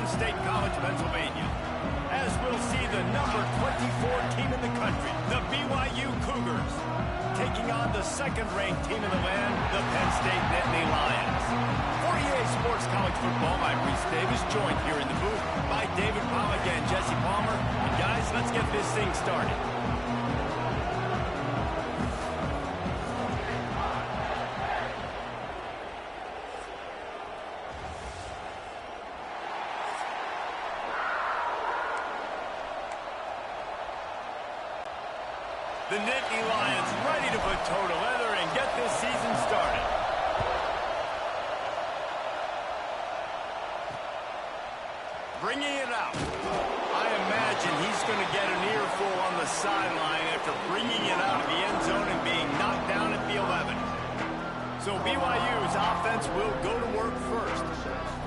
State College, Pennsylvania. As we'll see the number 24 team in the country, the BYU Cougars, taking on the second-ranked team in the land, the Penn State Nittany Lions. For EA Sports College Football, I'm Reese Davis, joined here in the booth by David Pollack and Jesse Palmer. And guys, let's get this thing started. The Nittany Lions ready to put toe to leather and get this season started. Bringing it out. I imagine he's going to get an earful on the sideline after bringing it out of the end zone and being knocked down at the 11. So BYU's offense will go to work first.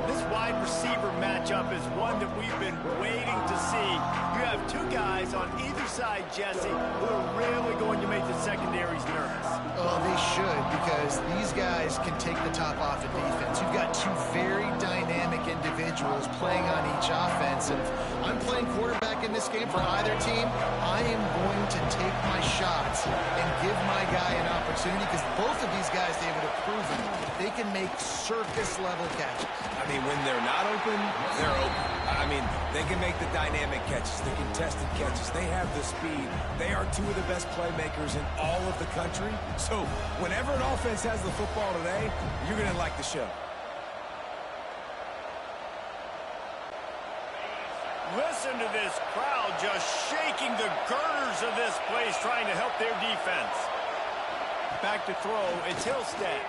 This wide receiver matchup is one that we've been waiting to see. You have two guys on either side, Jesse, who are really going to make the secondaries nervous. Oh, they should, because these guys can take the top off of defense. You've got two very dynamic individuals playing on each offense, and if I'm playing quarterback in this game for either team, I am going to take my shots and give my guy an opportunity, because both of these guys, David, have proven they can make circus-level catches. I mean, when they're not open, they're open. I mean, they can make the dynamic catches, the contested catches. They have the speed. They are two of the best playmakers in all of the country. So whenever an offense has the football today, you're going to like the show. Listen to this crowd just shaking the girders of this place, trying to help their defense. Back to throw, it's Hillstead.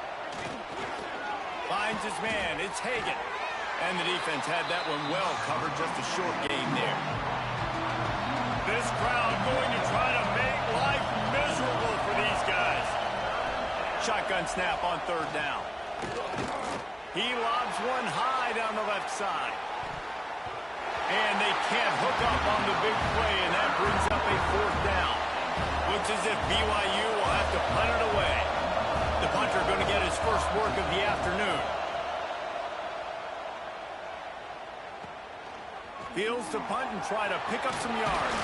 Finds his man, it's Hagan. And the defense had that one well covered, just a short gain there. This crowd going to try to make life miserable for these guys. Shotgun snap on third down. He lobs one high down the left side. And they can't hook up on the big play, and that brings up a fourth down. Looks as if BYU will have to punt it away. The punter going to get his first work of the afternoon. Fields to punt and try to pick up some yards.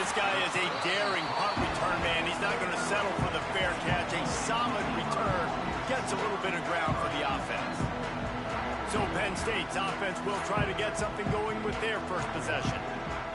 This guy is a daring punt return man. He's not going to settle for the fair catch. A solid return gets a little bit of ground for the offense. So Penn State's offense will try to get something going with their first possession.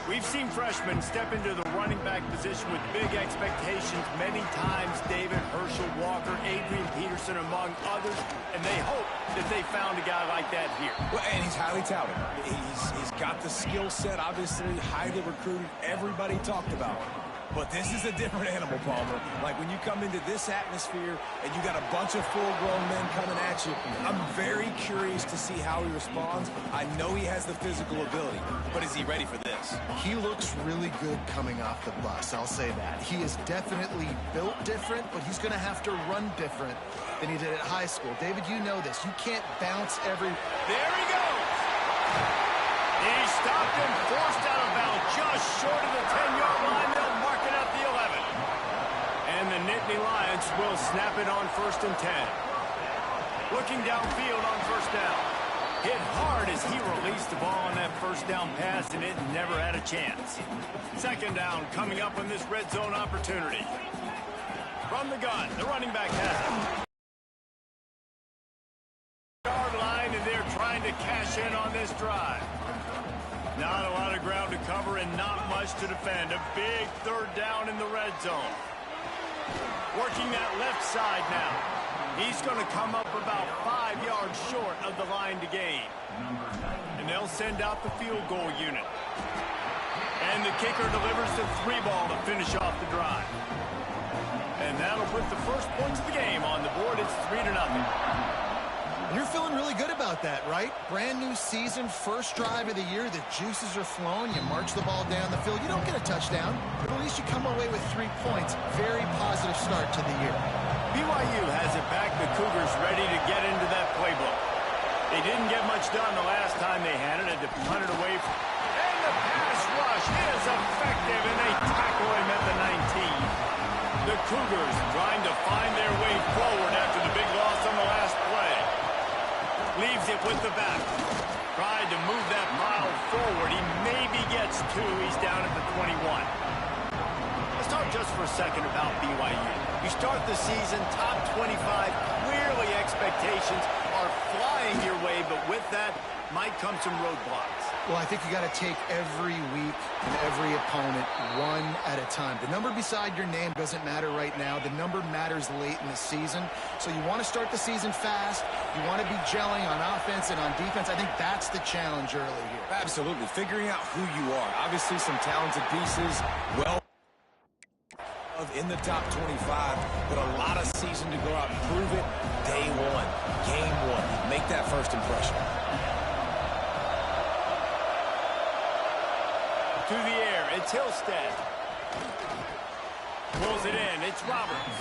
We've seen freshmen step into the running back position with big expectations many times. David, Herschel, Walker, Adrian Peterson, among others. And they hope that they found a guy like that here. Well, and he's highly touted. He's got the skill set, obviously, highly recruited. Everybody talked about him. But this is a different animal, Palmer. Like when you come into this atmosphere and you got a bunch of full-grown men coming at you, I'm very curious to see how he responds. I know he has the physical ability, but is he ready for this? He looks really good coming off the bus, I'll say that. He is definitely built different, but he's going to have to run different than he did at high school. David, you know this. You can't bounce every... There he goes! He stopped him, forced out of bounds just short of the 10-yard line. They'll mark it at the 11. And the Nittany Lions will snap it on 1st and 10. Looking downfield on first down. Hit hard as he released the ball on that first down pass, and it never had a chance. Second down coming up on this red zone opportunity. From the gun, the running back has it. Yard line, and they're trying to cash in on this drive. Not a lot of ground to cover and not much to defend. A big third down in the red zone. Working that left side now. He's going to come up about 5 yards short of the line to gain. And they'll send out the field goal unit. And the kicker delivers the 3-ball to finish off the drive. And that'll put the first points of the game on the board. It's 3-0. You're feeling really good about that, right? Brand new season, first drive of the year. The juices are flowing. You march the ball down the field. You don't get a touchdown, but at least you come away with 3 points. Very positive start to the year. BYU has it back. The Cougars ready to get into that playbook. They didn't get much done the last time they had it. Had to punt it away. And the pass rush is effective, and they tackle him at the 19. The Cougars trying to find their way forward after the big loss on the last play. Leaves it with the back. Tried to move that mile a second about BYU. You start the season top 25. Clearly expectations are flying your way, but with that might come some roadblocks. Well, I think you got to take every week and every opponent one at a time. The number beside your name doesn't matter right now. The number matters late in the season. So you want to start the season fast. You want to be gelling on offense and on defense. I think that's the challenge early here. Absolutely. Figuring out who you are. Obviously some talented pieces. Well, in the top 25, but a lot of season to go out and prove it. Day one, game one. Make that first impression. To the air, it's Hillstead. Pulls it in, it's Roberts.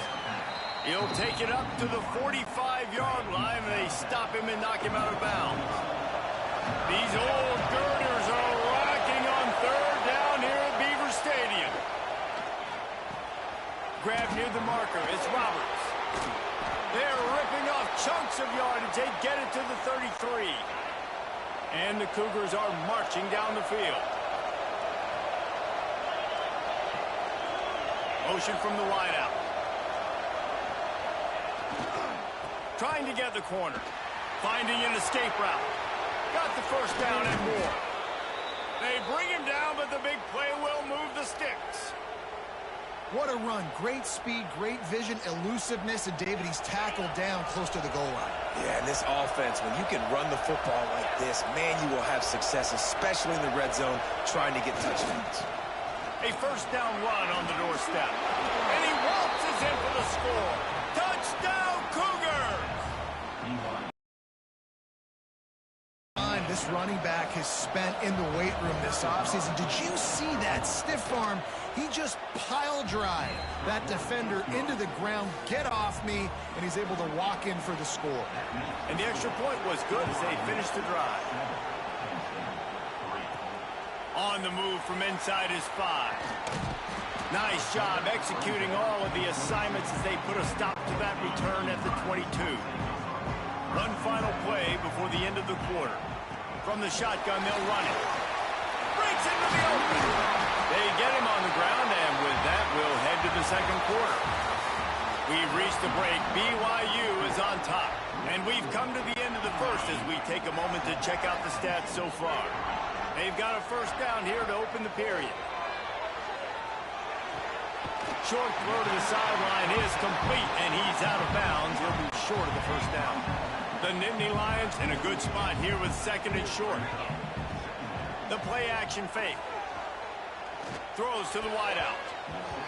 He'll take it up to the 45-yard line, and they stop him and knock him out of bounds. These old girders are rocking on third down here at Beaver Stadium. Grab near the marker, it's Roberts. They're ripping off chunks of yardage. They get it to the 33. And the Cougars are marching down the field. Motion from the wideout. Trying to get the corner. Finding an escape route. Got the first down and more. They bring him down, but the big play will move the sticks. What a run. Great speed, great vision, elusiveness, and David, he's tackled down close to the goal line. Yeah, and this offense, when you can run the football like this, man, you will have success, especially in the red zone, trying to get touchdowns. A first down run on the doorstep. And he waltzes in for the score. Touchdown, Cougars! This running back has spent in the weight room this offseason. Did you see that stiff arm? He just pile drive that defender into the ground. Get off me, and he's able to walk in for the score. And the extra point was good as they finished the drive. On the move from inside his 5. Nice job executing all of the assignments as they put a stop to that return at the 22. One final play before the end of the quarter. From the shotgun, they'll run it. Breaks into the open. They get him on the ground, and with that, we'll head to the second quarter. We've reached the break. BYU is on top. And we've come to the end of the first as we take a moment to check out the stats so far. They've got a first down here to open the period. Short throw to the sideline is complete, and he's out of bounds. He'll be short of the first down. The Nittany Lions in a good spot here with second and short. The play action fake. Throws to the wideout.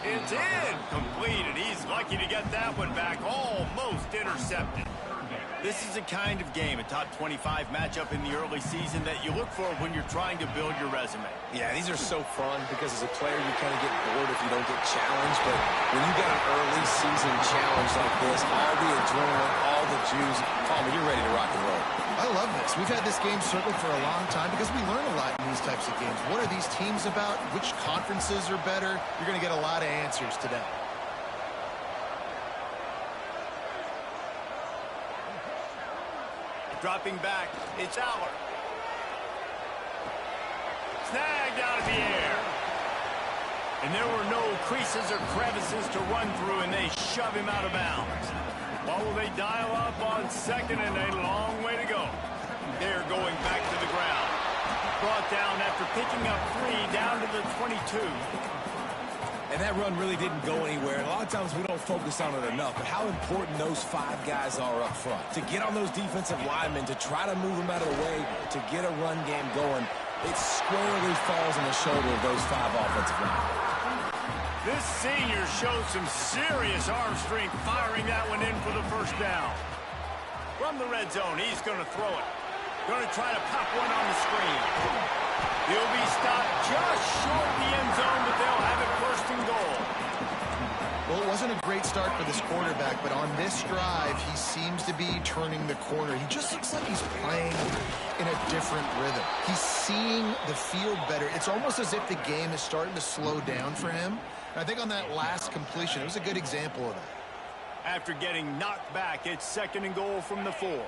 It's in. Complete, and he's lucky to get that one back. Almost intercepted. This is a kind of game, a top 25 matchup in the early season that you look for when you're trying to build your resume. Yeah, these are so fun because as a player you kind of get bored if you don't get challenged, but when you got an early season challenge like this, all the adrenaline, all the juice, Palmer, you're ready to rock and roll. I love this. We've had this game circled for a long time because we learn a lot in these types of games. What are these teams about? Which conferences are better? You're going to get a lot of answers today. Dropping back, it's Aller. Snagged out of the air. And there were no creases or crevices to run through, and they shove him out of bounds. What will they dial up on second, and a long way to go. They're going back to the ground. Brought down after picking up 3 down to the 22. And that run really didn't go anywhere. And a lot of times we don't focus on it enough, but how important those 5 guys are up front. To get on those defensive linemen, to try to move them out of the way, to get a run game going, it squarely falls on the shoulder of those 5 offensive linemen. This senior shows some serious arm strength, firing that one in for the first down. From the red zone, he's going to throw it. Going to try to pop one on the screen. He'll be stopped just short of the end zone, but they'll have it first and goal. Well, it wasn't a great start for this quarterback, but on this drive, he seems to be turning the corner. He just looks like he's playing in a different rhythm. He's seeing the field better. It's almost as if the game is starting to slow down for him. And I think on that last completion, it was a good example of that. After getting knocked back, it's second and goal from the 4.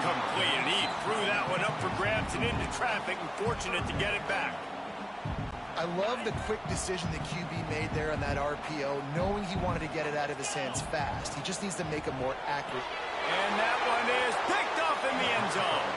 Incomplete, and he threw that one up for grabs and into traffic, and fortunate to get it back. I love the quick decision the QB made there on that RPO, knowing he wanted to get it out of his hands fast. He just needs to make it more accurate. And that one is picked off in the end zone.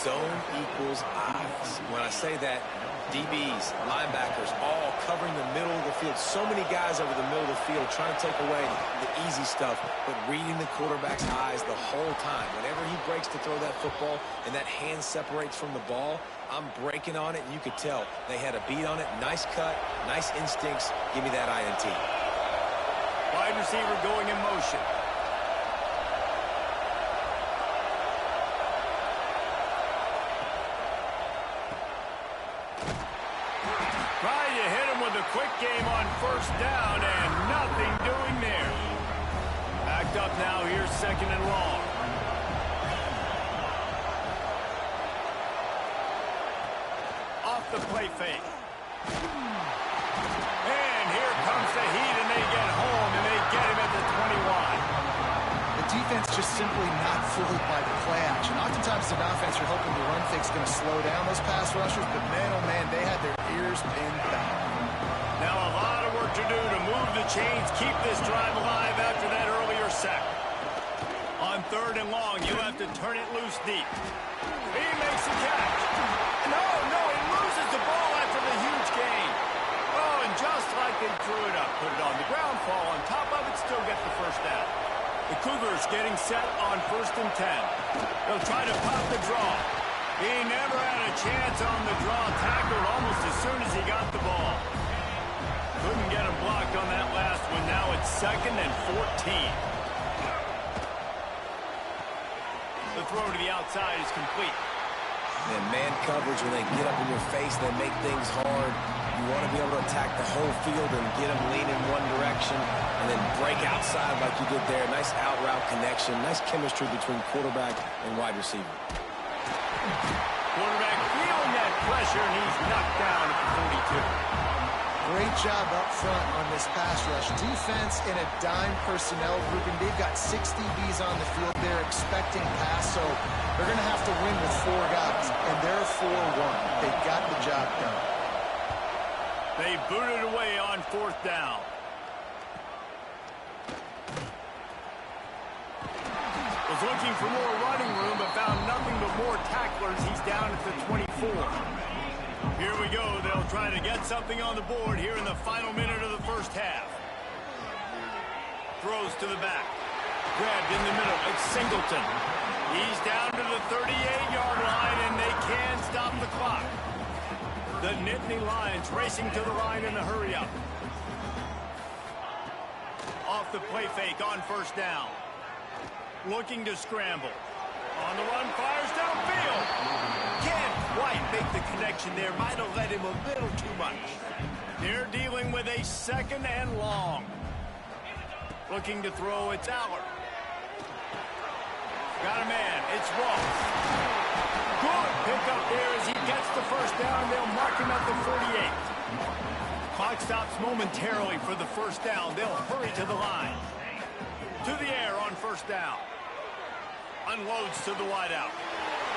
Zone equals eyes. When I say that, DBs, linebackers, all covering the middle of the field. So many guys over the middle of the field trying to take away the easy stuff, but reading the quarterback's eyes the whole time. Whenever he breaks to throw that football and that hand separates from the ball, I'm breaking on it, and you could tell they had a beat on it. Nice cut, nice instincts. Give me that INT. Wide receiver going in motion. Trying to hit him with a quick game on first down, and nothing doing there. Backed up now, here's second and long. Off the play fake. And here comes the heat, and they get home, and they get him at the 21. The defense just simply not fooled by the play action. Oftentimes, as an offense, you're hoping the run fake's going to slow down those pass rushers, but man, oh man, they had their ears pinned back. Now a lot of work to do to move the chains, keep this drive alive after that earlier sack. On third and long, you have to turn it loose deep. He makes the catch. No, he loses the ball after the huge gain. Oh, and just like they threw it up, put it on the ground, fall on top of it, still get the first down. The Cougars getting set on 1st and 10. They'll try to pop the draw. He never had a chance on the draw, tackled almost as soon as he got the ball. Couldn't get him blocked on that last one. Now it's 2nd and 14. The throw to the outside is complete. And man coverage, when they get up in your face, they make things hard. You want to be able to attack the whole field and get them leaning one direction and then break outside like you did there. Nice out route connection. Nice chemistry between quarterback and wide receiver. Quarterback feeling that pressure, and he's knocked down at the 42. Great job up front on this pass rush. Defense in a dime personnel grouping. They've got 6 DBs on the field. They're expecting pass, so they're going to have to win with 4 guys, and they're 4-1. They got the job done. They booted away on 4th down. Was looking for more running room, but found nothing but more tacklers. He's down at the 24. Here we go. They'll try to get something on the board here in the final minute of the first half. Throws to the back. Grabbed in the middle. It's Singleton. He's down to the 38-yard line, and they can stop the clock. The Nittany Lions racing to the line in the hurry-up. Off the play fake on 1st down. Looking to scramble. On the run, fires downfield. Can't quite make the connection there. Might have let him a little too much. They're dealing with a 2nd and long. Looking to throw, it's Aller. Got a man, it's Ross. Good pickup there as he gets the first down. They'll mark him at the 48. Clock stops momentarily for the first down. They'll hurry to the line. To the air on 1st down. Unloads to the wideout.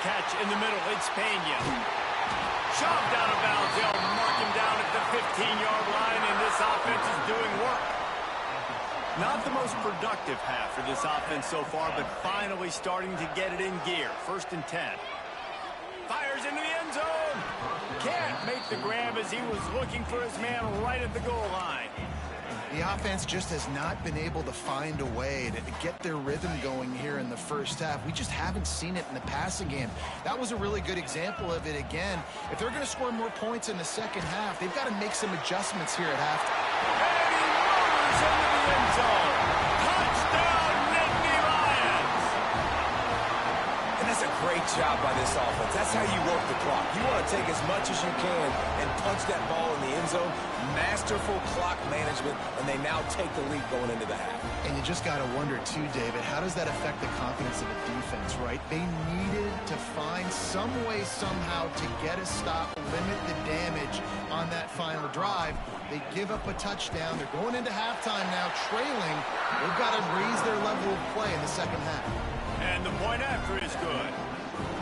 Catch in the middle. It's Pena. Shoved out of bounds. They'll mark him down at the 15-yard line, and this offense is doing work. Not the most productive half for this offense so far, but finally starting to get it in gear. 1st and 10. Fires into the end zone. Can't make the grab as he was looking for his man right at the goal line. The offense just has not been able to find a way to get their rhythm going here in the first half. We just haven't seen it in the passing game. That was a really good example of it again. If they're going to score more points in the second half, they've got to make some adjustments here at halftime. And he rolls into the end zone. Touchdown, Nittany Lions. And that's a great job by this offense. That's how you work the clock. You want to take as much as you can and punch that ball in the end zone. Masterful clock management, and they now take the lead going into the half. And you just got to wonder, too, David, how does that affect the confidence of the defense, right? They needed to find some way, somehow, to get a stop, limit the damage on that final drive. They give up a touchdown. They're going into halftime now, trailing. They've got to raise their level of play in the second half. And the point after is good.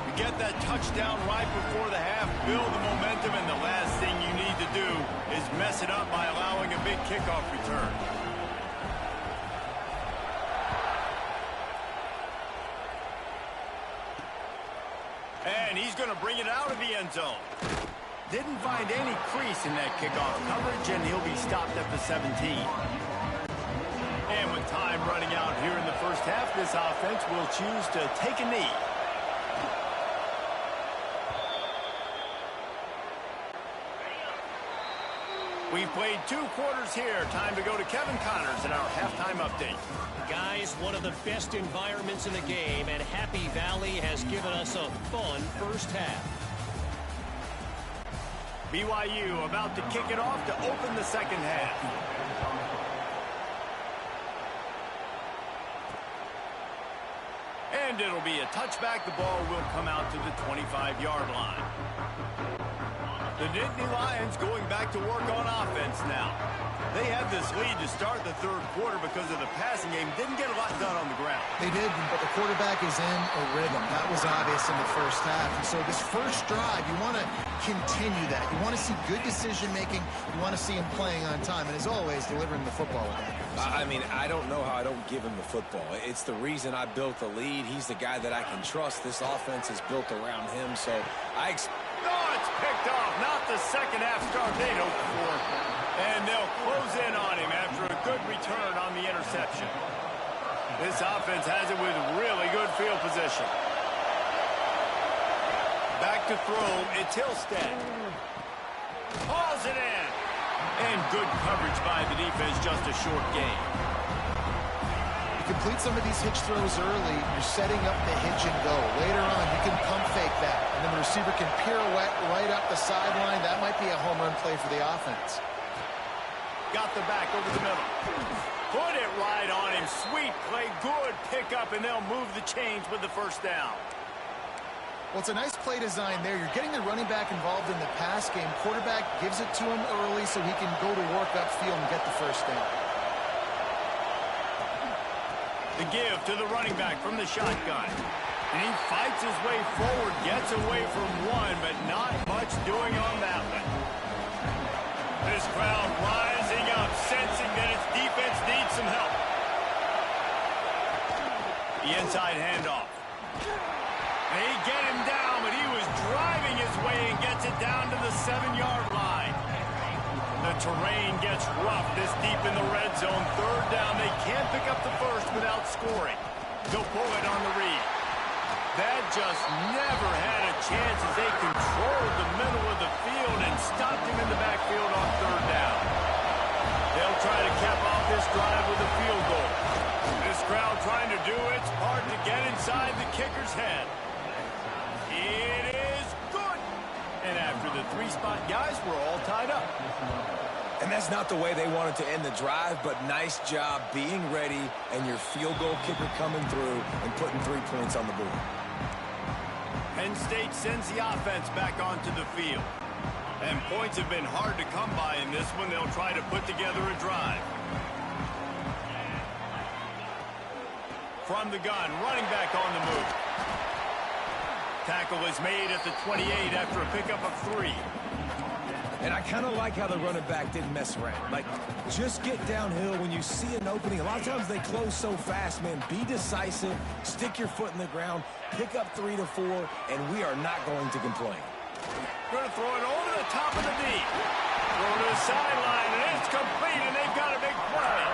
You get that touchdown right before the half, build the momentum, and the last thing you need to do is mess it up by allowing a big kickoff return. And he's going to bring it out of the end zone. Didn't find any crease in that kickoff coverage, and he'll be stopped at the 17. And with time running out here in the first half, this offense will choose to take a knee. We've played 2 quarters here. Time to go to Kevin Connors in our halftime update. Guys, one of the best environments in the game, and Happy Valley has given us a fun first half. BYU about to kick it off to open the second half. And it'll be a touchback. The ball will come out to the 25-yard line. The Nittany Lions going back to work on offense now. They had this lead to start the third quarter because of the passing game. Didn't get a lot done on the ground. They did, but the quarterback is in a rhythm. That was obvious in the first half. And so this first drive, you want to continue that. You want to see good decision-making. You want to see him playing on time. And as always, delivering the football with that. I mean, I don't know how I don't give him the football. It's the reason I built the lead. He's the guy that I can trust. This offense is built around him, so I expect... Oh, it's picked off. Not the second half start they'd hoped for. And they'll close in on him after a good return on the interception. This offense has it with really good field position. Back to throw. It's Hillstead. Hauls it in. And good coverage by the defense, just a short gain. You complete some of these hitch throws early, you're setting up the hitch and go. Later on, you can pump fake that, and then the receiver can pirouette right up the sideline. That might be a home run play for the offense. Got the back over the middle. Put it right on him. Sweet play, good pickup, and they'll move the chains with the first down. Well, it's a nice play design there. You're getting the running back involved in the pass game. Quarterback gives it to him early so he can go to work upfield and get the first down. The give to the running back from the shotgun. And he fights his way forward, gets away from one, but not much doing on that one. This crowd rising up, sensing that its defense needs some help. The inside handoff. And he get him down, but he was driving his way and gets it down to the 7-yard line. The terrain gets rough this deep in the red zone. Third down, they can't pick up the first without scoring. They'll pull it on the read. That just never had a chance as they controlled the middle of the field and stopped him in the backfield on third down. They'll try to cap off this drive with a field goal. This crowd trying to do its part to get inside the kicker's head. It is good. And after the 3-spot guys, we're all tied up. And that's not the way they wanted to end the drive, but nice job being ready and your field goal kicker coming through and putting 3 points on the board. Penn State sends the offense back onto the field. And points have been hard to come by in this one. They'll try to put together a drive. From the gun, running back on the move. Tackle is made at the 28 after a pickup of 3. And I kind of like how the running back didn't mess around. Like, just get downhill when you see an opening. A lot of times they close so fast, man. Be decisive, stick your foot in the ground, pick up 3 to 4, and we are not going to complain. Going to throw it over the top of the knee. Throw to the sideline, and it's complete, and they've got a big play.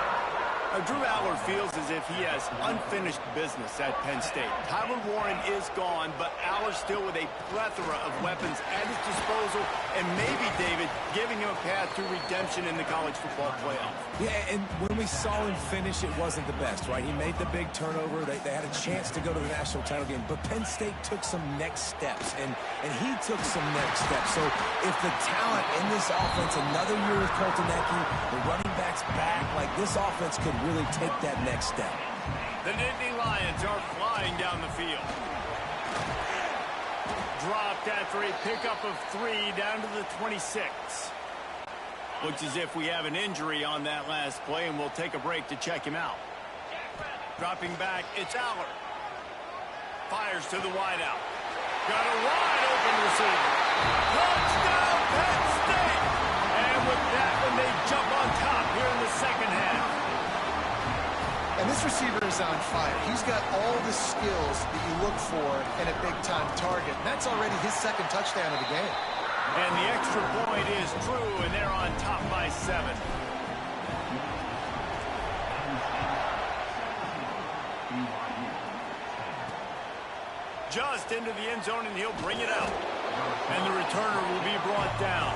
Drew Aller feels as if he has unfinished business at Penn State. Tyler Warren is gone, but Aller still with a plethora of weapons at his disposal, and maybe, David, giving him a path to redemption in the college football playoff. Yeah, and when we saw him finish, it wasn't the best, right? He made the big turnover. They had a chance to go to the national title game, but Penn State took some next steps, and he took some next steps. So if the talent in this offense, another year with Coltonecki, the running backs back, like this offense could really take that next step. The Nittany Lions are flying down the field. Dropped after a pickup of 3 down to the 26. Looks as if we have an injury on that last play, and we'll take a break to check him out. Dropping back, it's Aller. Fires to the wideout. Got a wide open receiver. Touchdown, Penn State! And with that one, they jump on top here in the second half. And this receiver is on fire. He's got all the skills that you look for in a big-time target. And that's already his second touchdown of the game. And the extra point is true, and they're on top by 7. Just into the end zone, and he'll bring it out. And the returner will be brought down.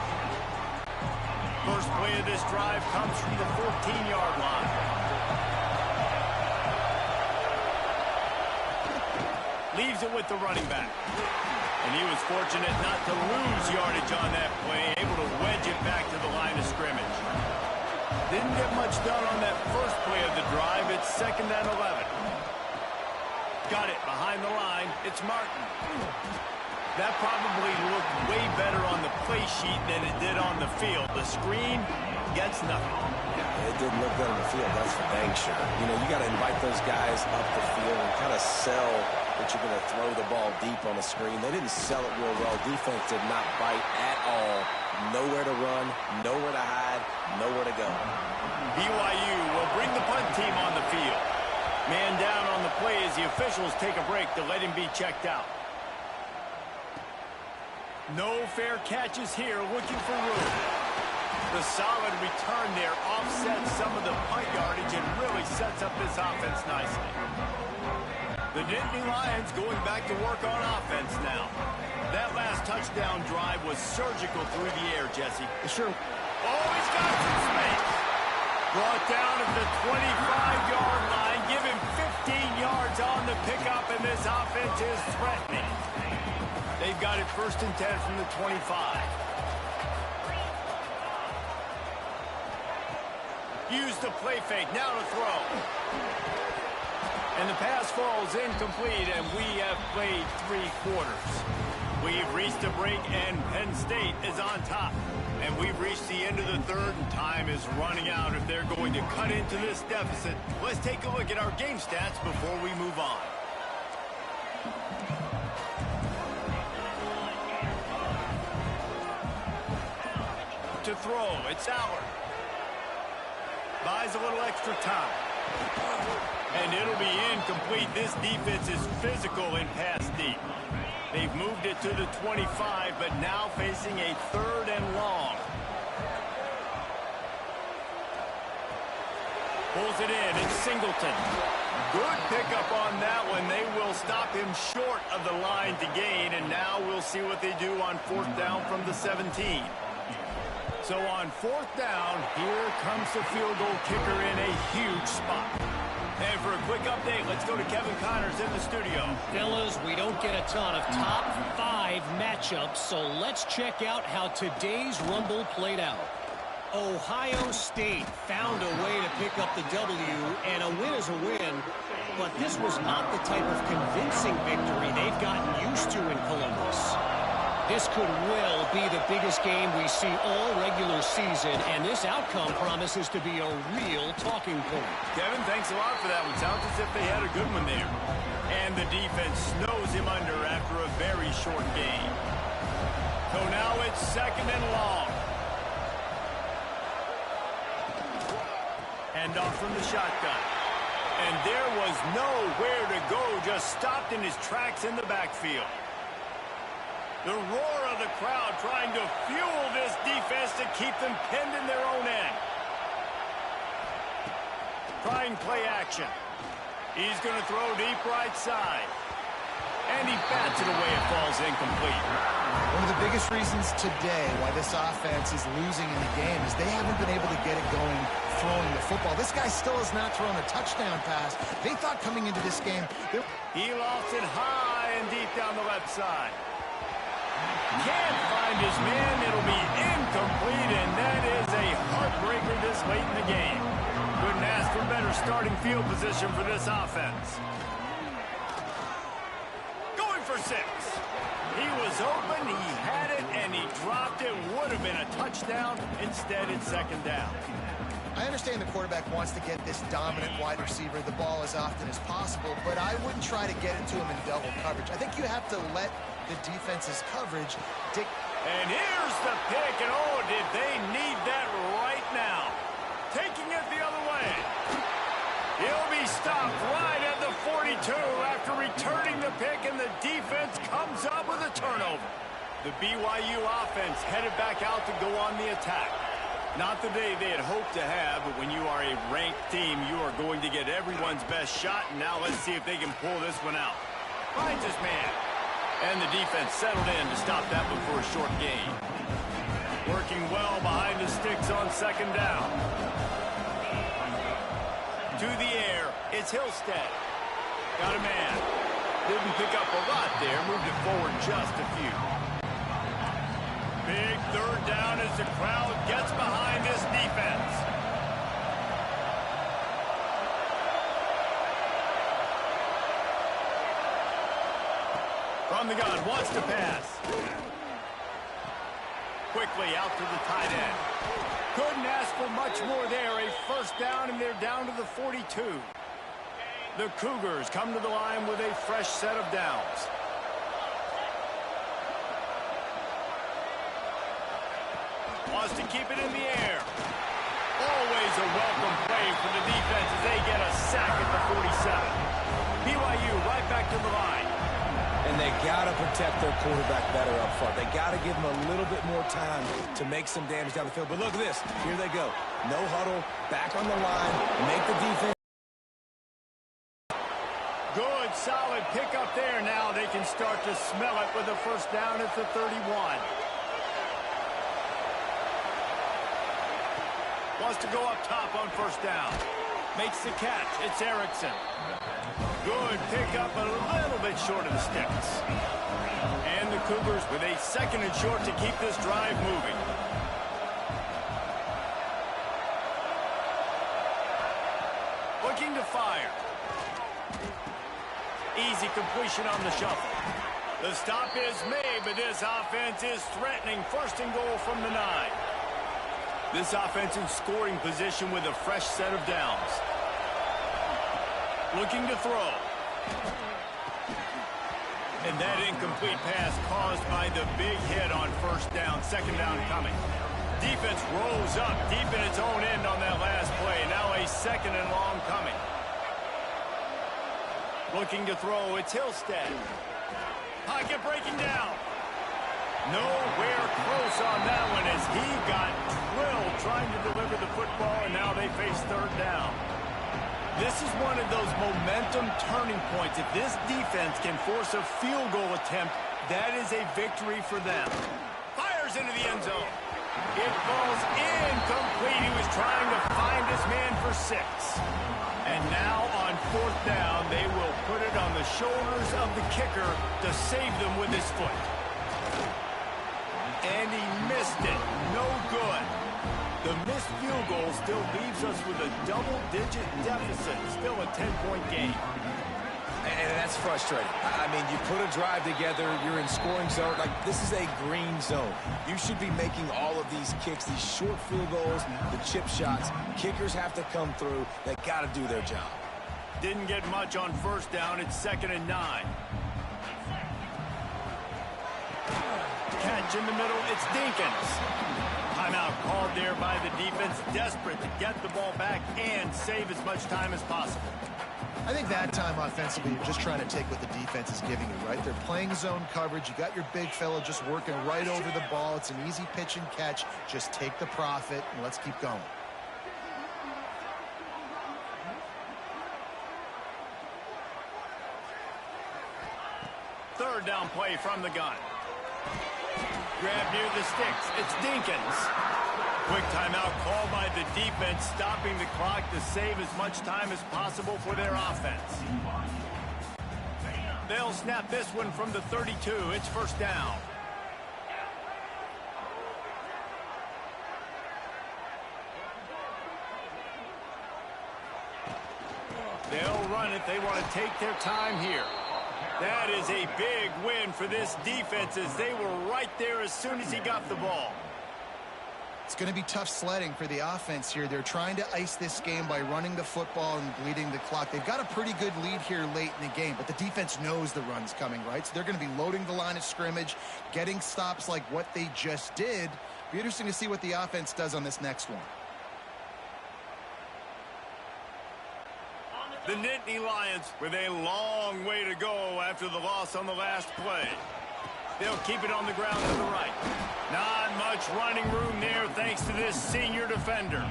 First play of this drive comes from the 14-yard line. Leaves it with the running back. And he was fortunate not to lose yardage on that play, able to wedge it back to the line of scrimmage. Didn't get much done on that first play of the drive. It's 2nd and 11. Got it behind the line. It's Martin. That probably looked way better on the play sheet than it did on the field. The screen gets nothing. Yeah, it didn't look good on the field, that's for dang sure. You know, you got to invite those guys up the field and kind of sell that you're going to throw the ball deep on the screen. They didn't sell it real well. Defense did not bite at all. Nowhere to run, nowhere to hide, nowhere to go. BYU will bring the punt team on the field. Man down on the play as the officials take a break to let him be checked out. No fair catches here, looking for room. The solid return there offsets some of the punt yardage and really sets up this offense nicely. The Nittany Lions going back to work on offense now. That last touchdown drive was surgical through the air, Jesse. Sure. Oh, he's got some space. Brought down at the 25-yard line. Give him 15 yards on the pickup, and this offense is threatening. They've got it 1st and 10 from the 25. Use the play fake. Now to throw. And the pass falls incomplete, and we have played 3 quarters. We've reached a break, and Penn State is on top. And we've reached the end of the 3rd, and time is running out if they're going to cut into this deficit. Let's take a look at our game stats before we move on. To throw, it's Allard. Buys a little extra time. And it'll be incomplete. This defense is physical in pass deep. They've moved it to the 25, but now facing a 3rd and long. Pulls it in. It's Singleton. Good pickup on that one. They will stop him short of the line to gain, and now we'll see what they do on 4th down from the 17. So on 4th down, here comes the field goal kicker in a huge spot. And for a quick update, let's go to Kevin Connors in the studio. Fellas, we don't get a ton of top 5 matchups, so let's check out how today's Rumble played out. Ohio State found a way to pick up the W, and a win is a win, but this was not the type of convincing victory they've gotten used to in Columbus. This could well be the biggest game we see all regular season, and this outcome promises to be a real talking point. Kevin, thanks a lot for that one. Sounds as if they had a good one there. And the defense snows him under after a very short game. So now it's 2nd and long. Hand off from the shotgun. And there was nowhere to go, just stopped in his tracks in the backfield. The roar of the crowd trying to fuel this defense to keep them pinned in their own end. Trying play action. He's going to throw deep right side. And he bats it away. It falls incomplete. One of the biggest reasons today why this offense is losing in the game is they haven't been able to get it going throwing the football. This guy still has not thrown a touchdown pass. They thought coming into this game... He lofts it high and deep down the left side. Can't find his man. It'll be incomplete, and that is a heartbreaker this late in the game. Couldn't ask for better starting field position for this offense. Going for 6. He was open, he had it, and he dropped it. Would have been a touchdown. Instead, it's 2nd down. I understand the quarterback wants to get this dominant wide receiver the ball as often as possible, but I wouldn't try to get it to him in double coverage. I think you have to let the defense's coverage dictate. And here's the pick, and oh, did they need that right now. Taking it the other way. He'll be stopped right at the 42 after returning the pick, and the defense comes up with a turnover. The BYU offense headed back out to go on the attack. Not the day they had hoped to have, but when you are a ranked team, you are going to get everyone's best shot, and now let's see if they can pull this one out. Finds his man. And the defense settled in to stop that one for a short gain. Working well behind the sticks on second down. To the air, it's Hillstead. Got a man. Didn't pick up a lot there, moved it forward just a few. Big third down as the crowd gets behind this defense. From the gun, wants to pass. Quickly out to the tight end. Couldn't ask for much more there. A first down, and they're down to the 42. The Cougars come to the line with a fresh set of downs. Wants to keep it in the air. Always a welcome play for the defense as they get a sack at the 47. BYU right back to the line. And they got to protect their quarterback better up front. They got to give him a little bit more time to make some damage down the field. But look at this. Here they go. No huddle. Back on the line. Make the defense. Good, solid pickup there. Now they can start to smell it with a first down at the 31. Wants to go up top on first down. Makes the catch. It's Erickson. Good pickup, a little bit short of the sticks. And the Cougars with a second and short to keep this drive moving. Looking to fire. Easy completion on the shuffle. The stop is made, but this offense is threatening. First and goal from the 9. This offense in scoring position with a fresh set of downs. Looking to throw. And that incomplete pass caused by the big hit on first down. Second down coming. Defense rose up deep in its own end on that last play. Now a second and long coming. Looking to throw. It's Hillstead. Pocket breaking down. Nowhere close on that one as he got drilled trying to deliver the football, and now they face third down. This is one of those momentum turning points. If this defense can force a field goal attempt, that is a victory for them. Fires into the end zone. It falls incomplete. He was trying to find his man for 6. And now on fourth down, they will put it on the shoulders of the kicker to save them with his foot. And he missed it. No good. The missed field goal still leaves us with a double-digit deficit. Still a 10-point game. And that's frustrating. I mean, you put a drive together, you're in scoring zone. Like, this is a green zone. You should be making all of these kicks, these short field goals, the chip shots. Kickers have to come through. They got to do their job. Didn't get much on first down. It's 2nd and 9. Catch in the middle. It's Dinkins. Timeout called there by the defense, desperate to get the ball back and save as much time as possible. I think that time offensively, you're just trying to take what the defense is giving you, right? They're playing zone coverage. You got your big fellow just working right over the ball. It's an easy pitch and catch. Just take the profit, and let's keep going. Third down play from the gun. Grab near the sticks. It's Dinkins. Quick timeout called by the defense, stopping the clock to save as much time as possible for their offense. They'll snap this one from the 32. It's first down. They'll run it. They want to take their time here. That is a big win for this defense as they were right there as soon as he got the ball. It's going to be tough sledding for the offense here. They're trying to ice this game by running the football and bleeding the clock. They've got a pretty good lead here late in the game, but the defense knows the run's coming, right? So they're going to be loading the line of scrimmage, getting stops like what they just did. Be interesting to see what the offense does on this next one. The Nittany Lions with a long way to go after the loss on the last play. They'll keep it on the ground to the right. Not much running room there thanks to this senior defender.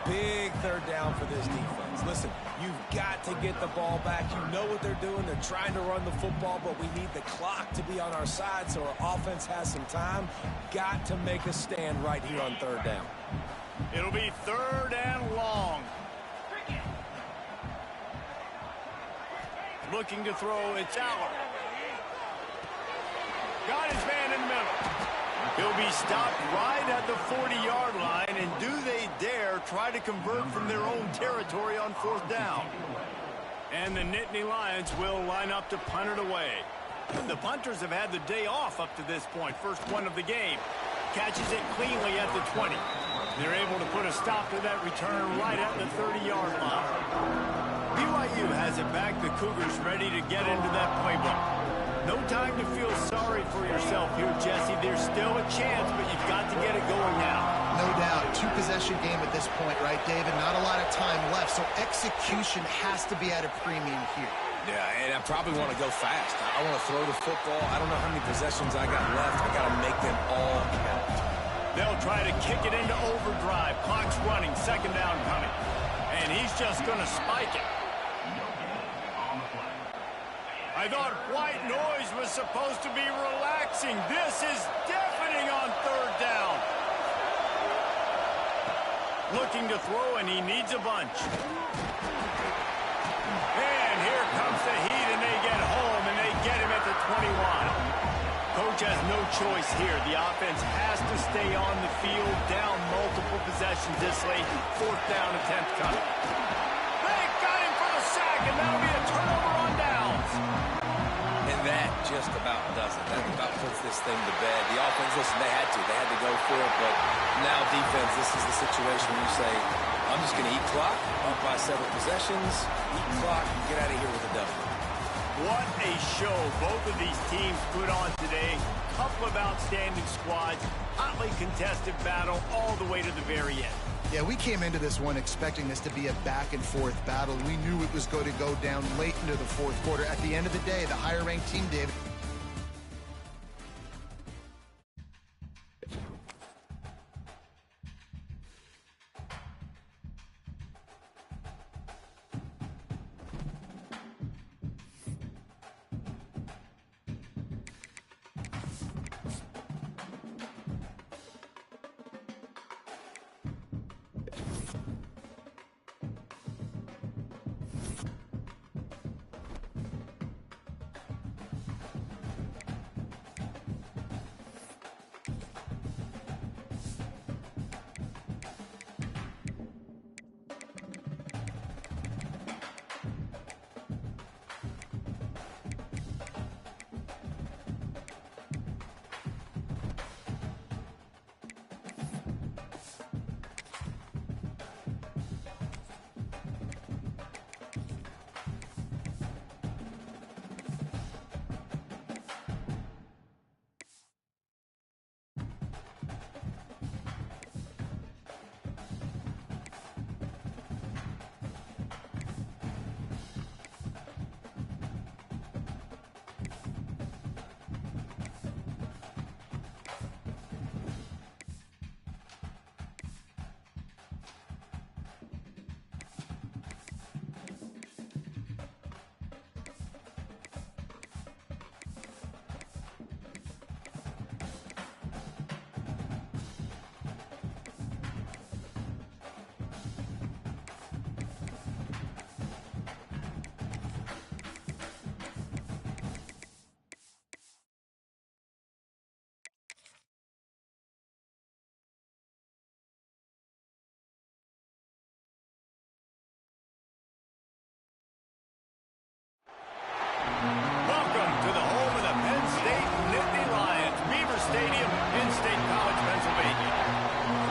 Big third down for this defense. Listen, you've got to get the ball back. You know what they're doing. They're trying to run the football, but we need the clock to be on our side so our offense has some time. Got to make a stand right here on third down. It'll be third and long. Looking to throw, it's Allen. Got his man in the middle. He'll be stopped right at the 40-yard line, and do they dare try to convert from their own territory on fourth down? And the Nittany Lions will line up to punt it away. The punters have had the day off up to this point. First one of the game. Catches it cleanly at the 20. They're able to put a stop to that return right at the 30-yard line. BYU has it back. The Cougars ready to get into that playbook. No time to feel sorry for yourself here, Jesse. There's still a chance, but you've got to get it going now. No doubt. Two-possession game at this point, right, David? Not a lot of time left, so execution has to be at a premium here. Yeah, and I probably want to go fast. I want to throw the football. I don't know how many possessions I got left. I got to make them all count. They'll try to kick it into overdrive. Clock's running. Second down coming. And he's just going to spike it. I thought white noise was supposed to be relaxing. This is deafening on third down. Looking to throw, and he needs a bunch. And here comes the heat, and they get home, and they get him at the 21. Coach has no choice here. The offense has to stay on the field, down multiple possessions this late. Fourth down attempt coming. They got him for the sack, and that'll be a turnover on downs. And that just about does it. That about puts this thing to bed. The offense, listen, they had to go for it, but now defense, this is the situation where you say, I'm just going to eat clock, up by several possessions, eat clock, and get out of here with a W. What a show both of these teams put on today. Couple of outstanding squads, hotly contested battle all the way to the very end. Yeah, we came into this one expecting this to be a back-and-forth battle. We knew it was going to go down late into the fourth quarter. At the end of the day, the higher-ranked team, David. Welcome to the home of the Penn State Nittany Lions, Beaver Stadium in State College, Pennsylvania.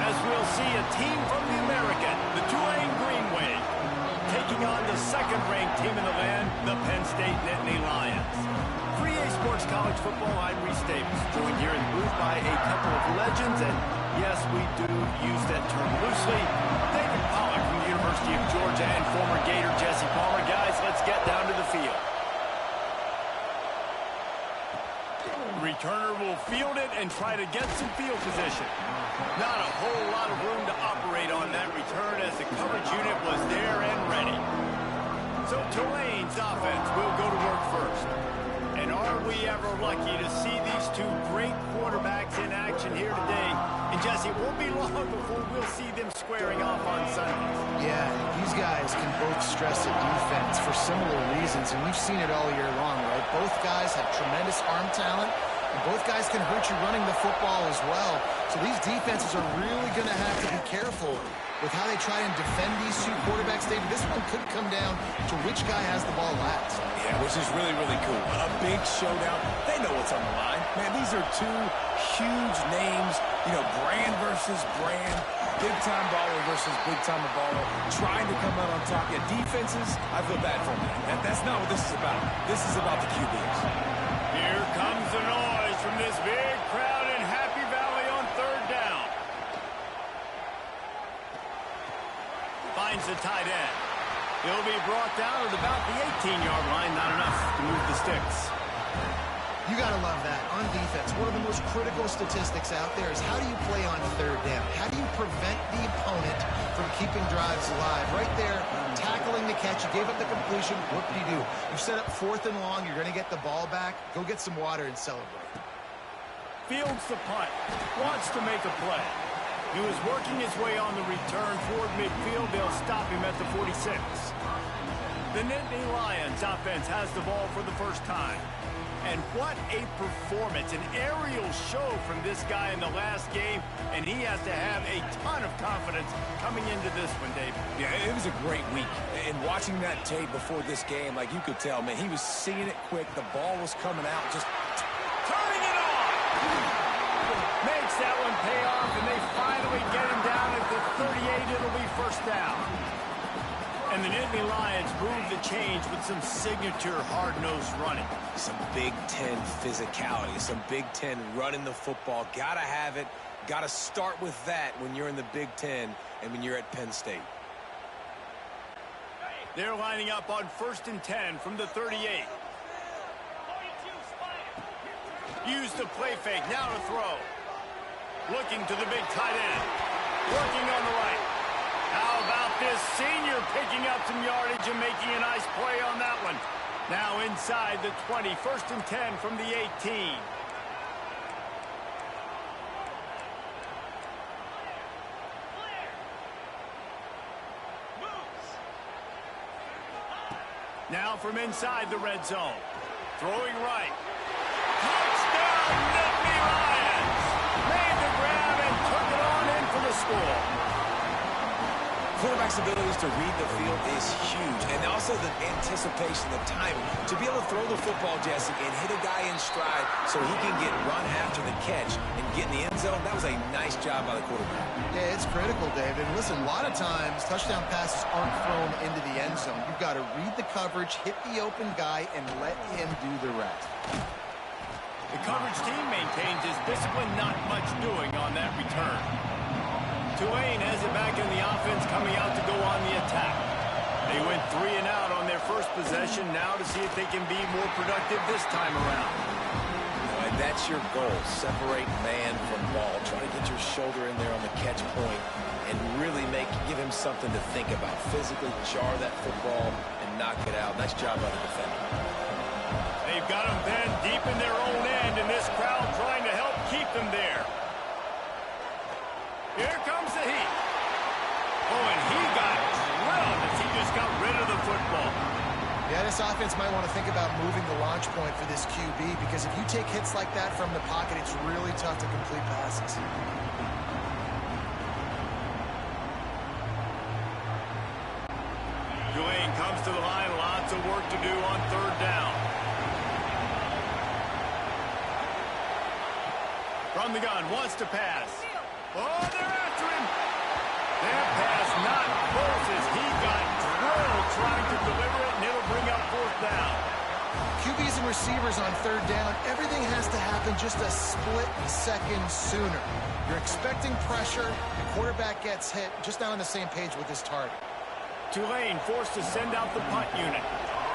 As see a team from the American, the Tulane Green Wave, taking on the second-ranked team in the land, the Penn State Nittany Lions. 3A Sports College Football, I'm Reese Davis, joined here in the booth by a couple of legends, and yes, we do use that term loosely. David Pollack from the University of Georgia and former Gator Jesse Palmer. Guys, let's get down to the field. Returner will field it and try to get some field position. Not a whole lot of room to operate on that return as the coverage unit was there and ready. So Tulane's offense will go to work first. And are we ever lucky to see these two great quarterbacks in action here today? And Jesse, it won't be long before we'll see them squaring off on Sundays. Yeah, these guys can both stress a defense for similar reasons, and we've seen it all year long, right? Both guys have tremendous arm talent, and both guys can hurt you running the football as well. So these defenses are really going to have to be careful with how they try and defend these two quarterbacks. David, this one could come down to which guy has the ball last. Yeah, which is really, really cool. A big showdown. They know what's on the line. Man, these are two huge names. You know, brand versus brand. Big-time baller versus big-time baller. Trying to come out on top. Yeah, defenses, I feel bad for them. That's not what this is about. This is about the QBs. Here comes the noise from this big crowd in Happy Valley on third down. Finds the tight end. He'll be brought down at about the 18-yard line. Not enough to move the sticks. You got to love that. On defense, one of the most critical statistics out there is how do you play on third down? How do you prevent the opponent from keeping drives alive? Right there, tackling the catch. You gave up the completion. What do? You set up fourth and long. You're going to get the ball back. Go get some water and celebrate. Fields the punt. Wants to make a play. He was working his way on the return toward midfield. They'll stop him at the 46. The Nittany Lions offense has the ball for the first time. And what a performance, an aerial show from this guy in the last game, and he has to have a ton of confidence coming into this one, Dave. Yeah, it was a great week. And watching that tape before this game, like you could tell, man, he was seeing it quick. The ball was coming out, just turning it on. Makes that one pay off, and they finally get him down at the 38. It'll be first down. And the Nittany Lions move the change with some signature hard-nosed running. Some Big Ten physicality, some Big Ten running the football. Gotta have it. Gotta start with that when you're in the Big Ten and when you're at Penn State. They're lining up on 1st and 10 from the 38. Use the play fake, now to throw. Looking to the big tight end. Working on the right. How about this senior picking up some yardage and making a nice play on that one? Now inside the 20, 1st and 10 from the 18. Now from inside the red zone. Throwing right. Touchdown, Nittany Lions! Made the grab and took it on in for the score. Quarterback's abilities to read the field is huge, and also the anticipation, the timing. To be able to throw the football, Jesse, and hit a guy in stride so he can get run after the catch and get in the end zone, that was a nice job by the quarterback. Yeah, it's critical, David. Listen, a lot of times, touchdown passes aren't thrown into the end zone. You've got to read the coverage, hit the open guy, and let him do the rest. The coverage team maintains his discipline, not much doing on that return. Tulane has it back in the offense, coming out to go on the attack. They went 3 and out on their first possession, now to see if they can be more productive this time around. And that's your goal, separate man from ball. Try to get your shoulder in there on the catch point and really give him something to think about. Physically jar that football and knock it out. Nice job by the defender. They've got them then deep in their own end, and this crowd trying to help keep them there. Here comes the heat. Oh, and he got drilled as he just got rid of the football. Yeah, this offense might want to think about moving the launch point for this QB, because if you take hits like that from the pocket, it's really tough to complete passes. Tulane comes to the line. Lots of work to do on third down. From the gun, wants to pass. Oh, they're after him. That pass not close as he got drilled trying to deliver it, and it'll bring up fourth down. QBs and receivers on third down, everything has to happen just a split second sooner. You're expecting pressure, the quarterback gets hit, just not on the same page with his target. Tulane forced to send out the punt unit.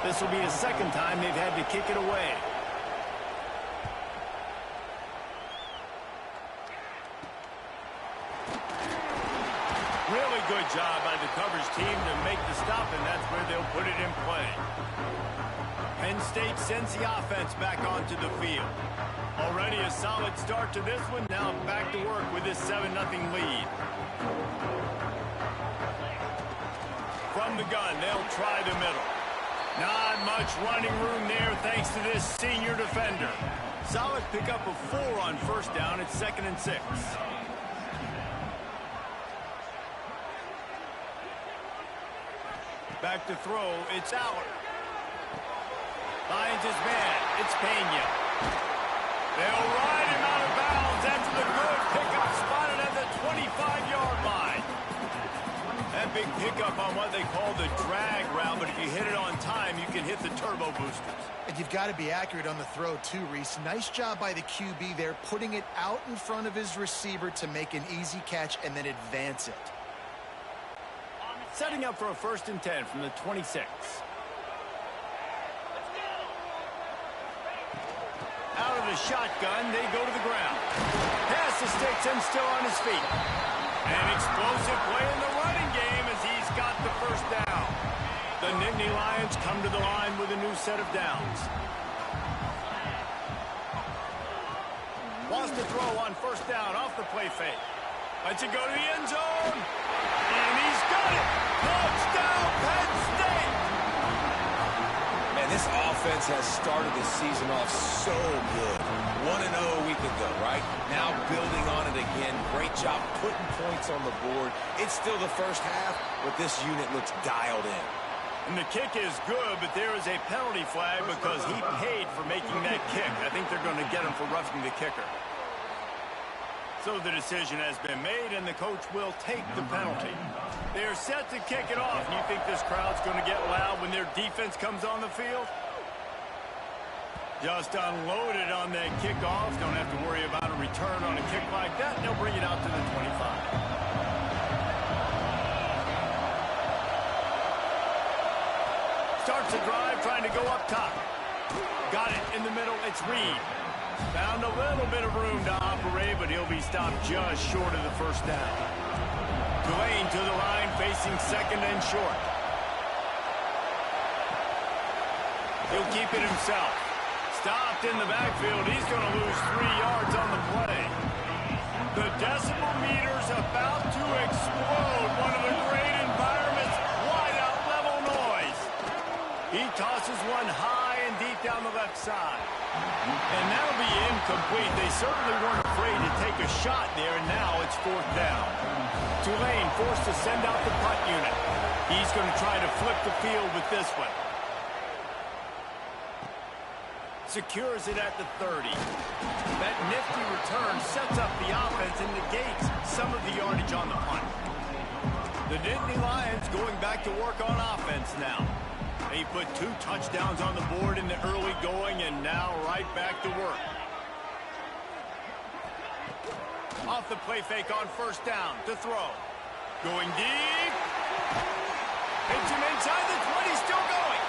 This will be the second time they've had to kick it away. Really good job by the coverage team to make the stop, and that's where they'll put it in play. Penn State sends the offense back onto the field. Already a solid start to this one. Now back to work with this 7-0 lead. From the gun, they'll try the middle. Not much running room there thanks to this senior defender. Solid pickup of 4 on first down. It's 2nd and 6. Back to throw. It's Aller. Finds his man. It's Pena. They'll ride him out of bounds after the good pickup spotted at the 25-yard line. That big pickup on what they call the drag route, but if you hit it on time, you can hit the turbo boosters. And you've got to be accurate on the throw too, Reese. Nice job by the QB there, putting it out in front of his receiver to make an easy catch and then advance it. Setting up for a 1st and 10 from the 26. Out of the shotgun, they go to the ground. Pass the sticks and still on his feet. An explosive play in the running game as he's got the first down. The Nittany Lions come to the line with a new set of downs. Wants to throw on first down off the play fake. Lets it go to the end zone. And he's got it. Touchdown, Penn State. Man, this offense has started the season off so good. 1-0 a week ago, right? Now building on it again. Great job putting points on the board. It's still the first half, but this unit looks dialed in. And the kick is good, but there is a penalty flag because he paid for making that kick. I think they're going to get him for roughing the kicker. So the decision has been made, and the coach will take the penalty. They're set to kick it off. And you think this crowd's going to get loud when their defense comes on the field? Just unloaded on that kickoff. Don't have to worry about a return on a kick like that. They'll bring it out to the 25. Starts the drive, trying to go up top. Got it in the middle. It's Reed. Found a little bit of room to operate, but he'll be stopped just short of the first down. Tulane to the line, facing 2nd and short. He'll keep it himself. Stopped in the backfield. He's going to lose 3 yards on the play. The decibel meter's about to explode. One of the great environments. Wide out level noise. He tosses one high and deep down the left side. And that'll be incomplete. They certainly weren't afraid to take a shot there, and now it's 4th down. Tulane forced to send out the punt unit. He's going to try to flip the field with this one. Secures it at the 30. That nifty return sets up the offense and negates some of the yardage on the punt. The Nittany Lions going back to work on offense now. They put 2 touchdowns on the board in the early going, and now right back to work. Off the play fake on first down to throw. Going deep. Hits him inside the 20, still going.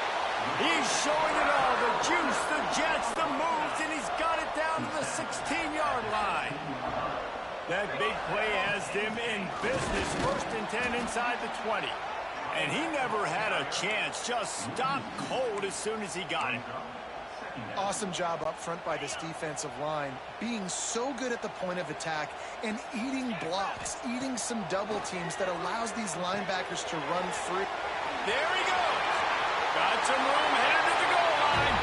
He's showing it all, the juice, the jets, the moves, and he's got it down to the 16-yard line. That big play has them in business. 1st and 10 inside the 20. And he never had a chance, just stopped cold as soon as he got it. Awesome job up front by this defensive line, being so good at the point of attack and eating blocks, eating some double teams that allows these linebackers to run free. There he goes. Got some room, headed to the goal line.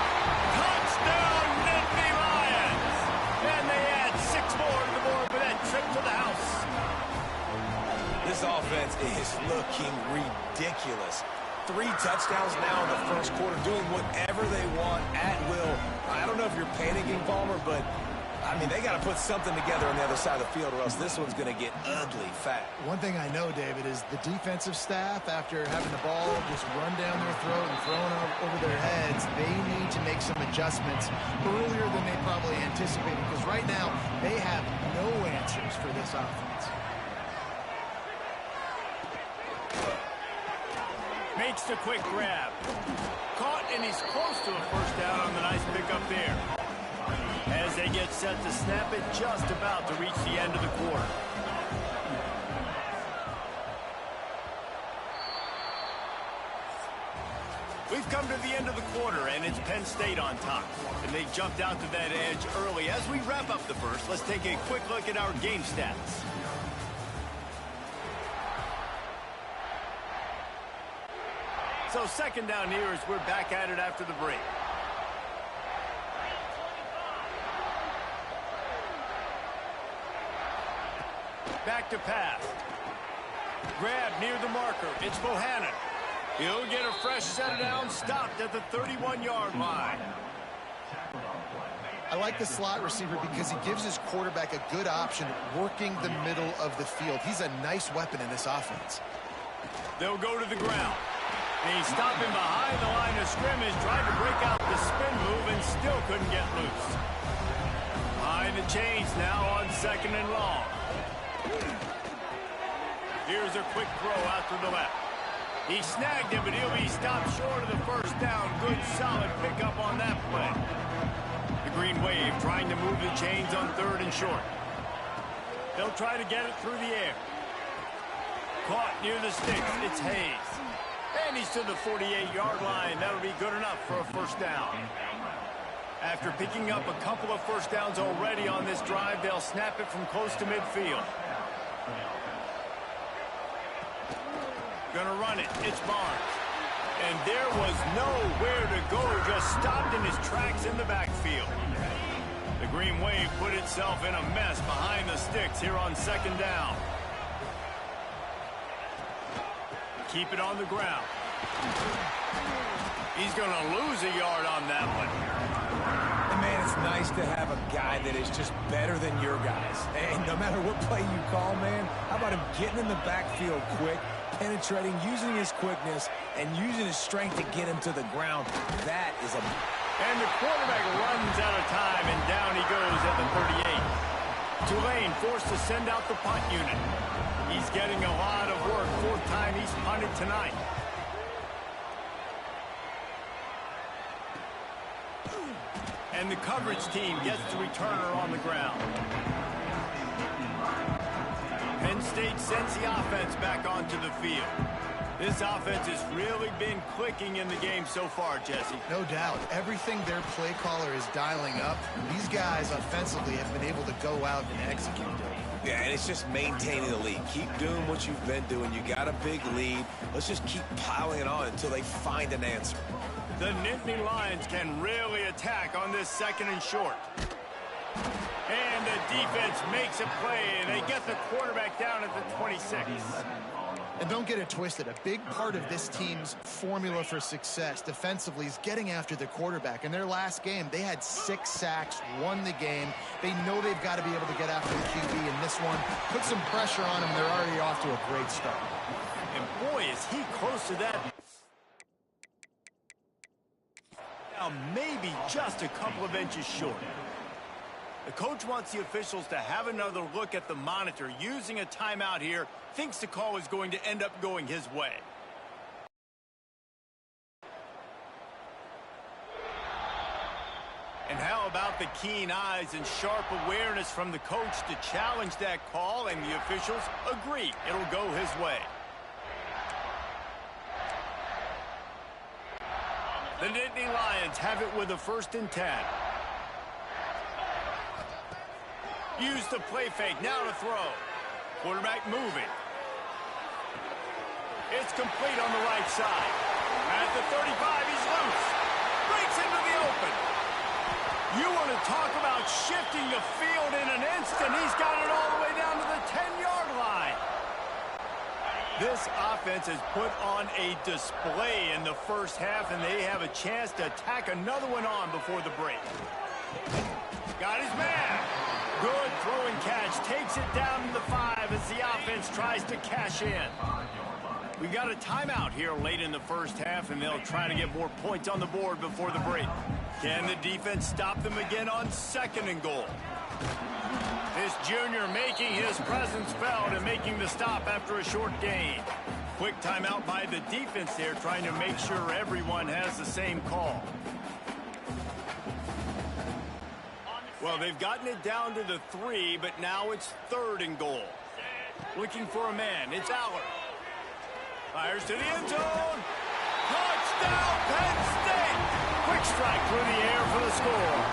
Touchdown, Nittany Lions. And they add 6 more to the board for that trip to the house. This offense is looking ridiculous. 3 touchdowns now in the first quarter, doing whatever they want at will. I don't know if you're panicking, Palmer, but I mean, they got to put something together on the other side of the field, or else this one's going to get ugly fast. One thing I know, David, is the defensive staff, after having the ball just run down their throat and thrown over their heads, they need to make some adjustments earlier than they probably anticipated, because right now they have no answers for this offense. Makes the quick grab. Caught, and he's close to a first down on the nice pickup there. As they get set to snap it, just about to reach the end of the quarter. We've come to the end of the quarter, and it's Penn State on top. And they jumped out to that edge early. As we wrap up the first, let's take a quick look at our game stats. So second down here as we're back at it after the break. Back to pass. Grab near the marker. It's Bohannon. He'll get a fresh set down, stopped at the 31-yard line. I like the slot receiver because he gives his quarterback a good option working the middle of the field. He's a nice weapon in this offense. They'll go to the ground. And he's stopping behind the line of scrimmage, trying to break out the spin move and still couldn't get loose. Behind the chains now on second and long. Here's a quick throw out to the left. He snagged him, but he'll be stopped short of the first down. Good, solid pickup on that play. The Green Wave trying to move the chains on third and short. They'll try to get it through the air. Caught near the sticks. It's Hayes. And he's to the 48-yard line. That'll be good enough for a first down. After picking up a couple of first downs already on this drive, they'll snap it from close to midfield. Gonna run it. It's Barnes. And there was nowhere to go. Just stopped in his tracks in the backfield. The Green Wave put itself in a mess behind the sticks here on second down. Keep it on the ground. He's going to lose a yard on that one. And man, it's nice to have a guy that is just better than your guys. And no matter what play you call, man, how about him getting in the backfield quick, penetrating, using his quickness, and using his strength to get him to the ground. That is a... And the quarterback runs out of time, and down he goes at the 38. Tulane forced to send out the punt unit. He's getting a lot of work. Fourth time he's punted tonight. And the coverage team gets the returner on the ground. Penn State sends the offense back onto the field. This offense has really been clicking in the game so far, Jesse. No doubt. Everything their play caller is dialing up, these guys offensively have been able to go out and execute. Yeah, and it's just maintaining the lead. Keep doing what you've been doing. You got a big lead. Let's just keep piling it on until they find an answer. The Nittany Lions can really attack on this second and short. And the defense makes a play, and they get the quarterback down at the 26. And don't get it twisted. A big part of this team's formula for success defensively is getting after the quarterback. In their last game, they had 6 sacks, won the game. They know they've got to be able to get after the QB in this one. Put some pressure on them. They're already off to a great start. And boy, is he close to that. Now maybe just a couple of inches short. The coach wants the officials to have another look at the monitor. Using a timeout here, thinks the call is going to end up going his way. And how about the keen eyes and sharp awareness from the coach to challenge that call, and the officials agree it'll go his way. The Nittany Lions have it with a 1st and 10. Use the play fake, now to throw. Quarterback moving. It's complete on the right side. At the 35, he's loose. Breaks into the open. You want to talk about shifting the field in an instant. He's got it all the way down to the 10-yard line. This offense has put on a display in the first half, and they have a chance to tack another one on before the break. Got his man. Good throw and catch. Takes it down to the 5 as the offense tries to cash in. We got a timeout here late in the first half, and they'll try to get more points on the board before the break. Can the defense stop them again on 2nd and goal? This junior making his presence felt and making the stop after a short gain. Quick timeout by the defense there, trying to make sure everyone has the same call. Well, they've gotten it down to the 3, but now it's 3rd and goal. Looking for a man. It's Aller. Fires to the end zone. Touchdown, Penn State! Quick strike through the air for the score.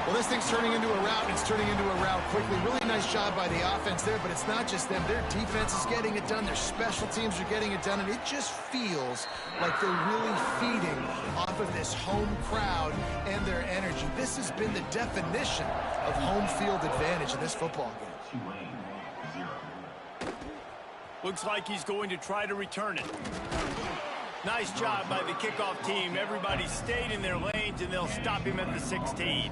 Well, this thing's turning into a rout, and it's turning into a rout quickly. Really nice job by the offense there, but it's not just them. Their defense is getting it done. Their special teams are getting it done, and it just feels like they're really feeding off of this home crowd and their energy. This has been the definition of home field advantage in this football game. Looks like he's going to try to return it. Nice job by the kickoff team. Everybody stayed in their lanes, and they'll stop him at the 16.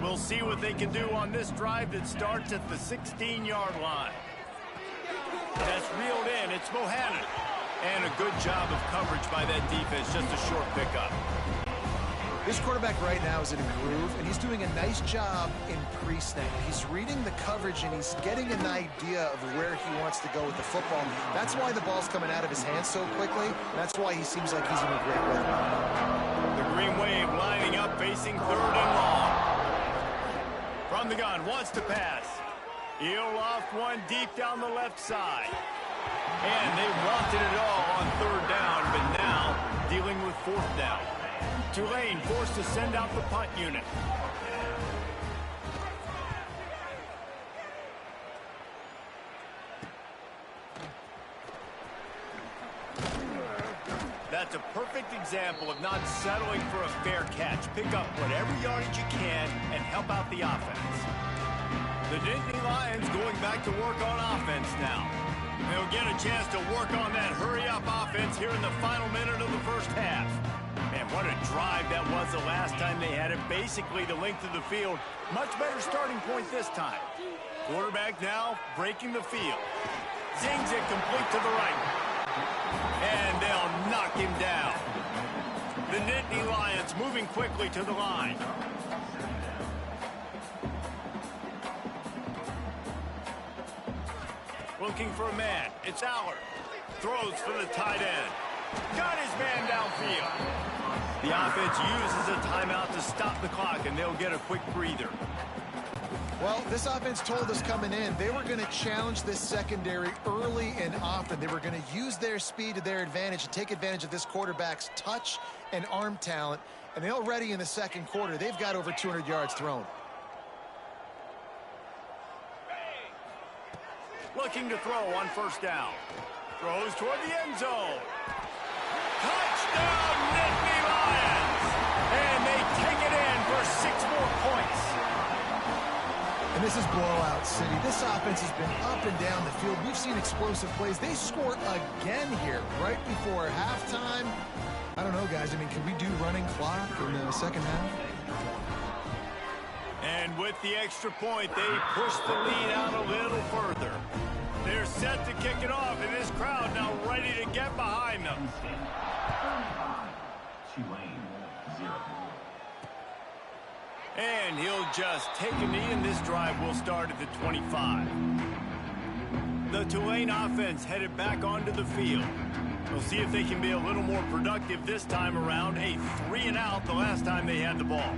We'll see what they can do on this drive that starts at the 16-yard line. That's reeled in. It's Bohannon. And a good job of coverage by that defense. Just a short pickup. This quarterback right now is in a groove, and he's doing a nice job in pre-snap. He's reading the coverage, and he's getting an idea of where he wants to go with the football. That's why the ball's coming out of his hands so quickly. That's why he seems like he's in a great rhythm. The Green Wave lining up, facing 3rd and long. From the gun, wants to pass. He'll loft one deep down the left side. And they wanted it all on 3rd down, but now dealing with 4th down. Tulane forced to send out the punt unit. That's a perfect example of not settling for a fair catch. Pick up whatever yardage you can and help out the offense. The Nittany Lions going back to work on offense now. They'll get a chance to work on that hurry-up offense here in the final minute of the first half. Man, what a drive that was the last time they had it. Basically the length of the field. Much better starting point this time. Quarterback now breaking the field. Zings it complete to the right. And they'll knock him down. The Nittany Lions moving quickly to the line. Looking for a man. It's Aller. Throws for the tight end. Got his man downfield. The offense uses a timeout to stop the clock, and they'll get a quick breather. Well, this offense told us coming in they were going to challenge this secondary early and often. They were going to use their speed to their advantage and take advantage of this quarterback's touch and arm talent. And they're already in the 2nd quarter. They've got over 200 yards thrown. Looking to throw on 1st down. Throws toward the end zone. Touchdown, Nittany Lions! And they take it in for 6 more points. And this is blowout city. This offense has been up and down the field. We've seen explosive plays. They scored again here right before halftime. I don't know, guys. I mean, can we do running clock in the 2nd half? And with the extra point, they push the lead out a little further. They're set to kick it off, and this crowd now ready to get behind them. And he'll just take a knee, and this drive will start at the 25. The Tulane offense headed back onto the field. We'll see if they can be a little more productive this time around. A 3-and-out the last time they had the ball.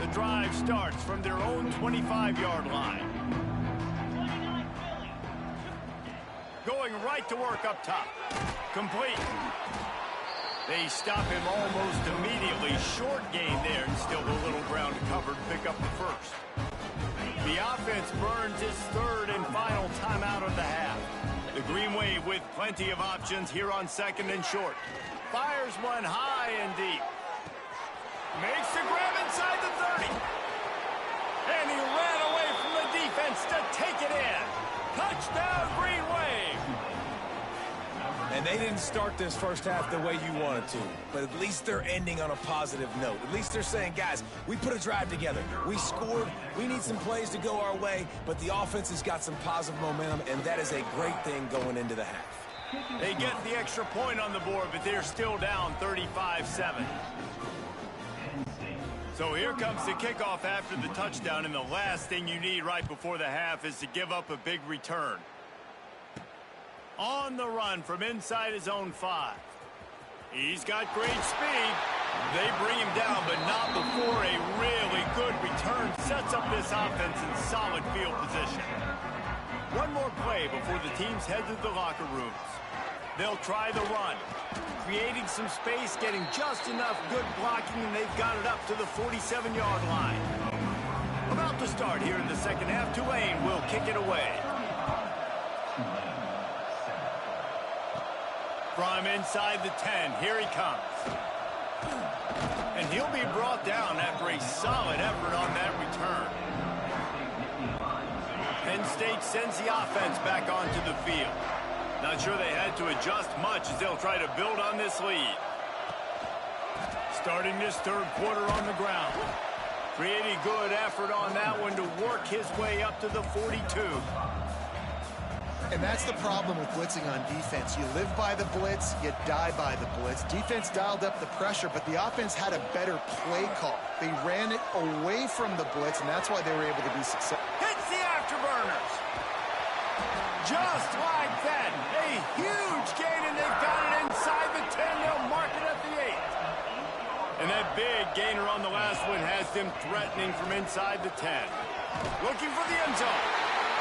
The drive starts from their own 25-yard line. Going right to work up top. Complete. They stop him almost immediately. Short gain there, and still a little ground covered. Pick up the first. The offense burns its 3rd and final timeout of the half. The Green Wave with plenty of options here on 2nd and short. Fires one high and deep. Makes the grab inside the 30. And he ran away from the defense to take it in. Touchdown, Green Wave. And And they didn't start this first half the way you wanted to, but at least they're ending on a positive note. At least they're saying, guys, we put a drive together. We scored. We need some plays to go our way, but the offense has got some positive momentum, and that is a great thing going into the half. They get the extra point on the board, but they're still down 35-7. So here comes the kickoff after the touchdown, and the last thing you need right before the half is to give up a big return. On the run from inside his own 5. He's got great speed. They bring him down, but not before a really good return sets up this offense in solid field position. One more play before the teams head to the locker rooms. They'll try the run, creating some space, getting just enough good blocking, and they've got it up to the 47-yard line. About to start here in the second half, Tulane will kick it away. From inside the 10, here he comes. And he'll be brought down after a solid effort on that return. Penn State sends the offense back onto the field. Not sure they had to adjust much as they'll try to build on this lead. Starting this third quarter on the ground. Pretty good effort on that one to work his way up to the 42. And that's the problem with blitzing on defense. You live by the blitz, you die by the blitz. Defense dialed up the pressure, but the offense had a better play call. They ran it away from the blitz, and that's why they were able to be successful. Hits the afterburners. Just like that. A huge gain, and they've got it inside the 10. They'll mark it at the 8. And that big gainer on the last one has them threatening from inside the 10. Looking for the end zone.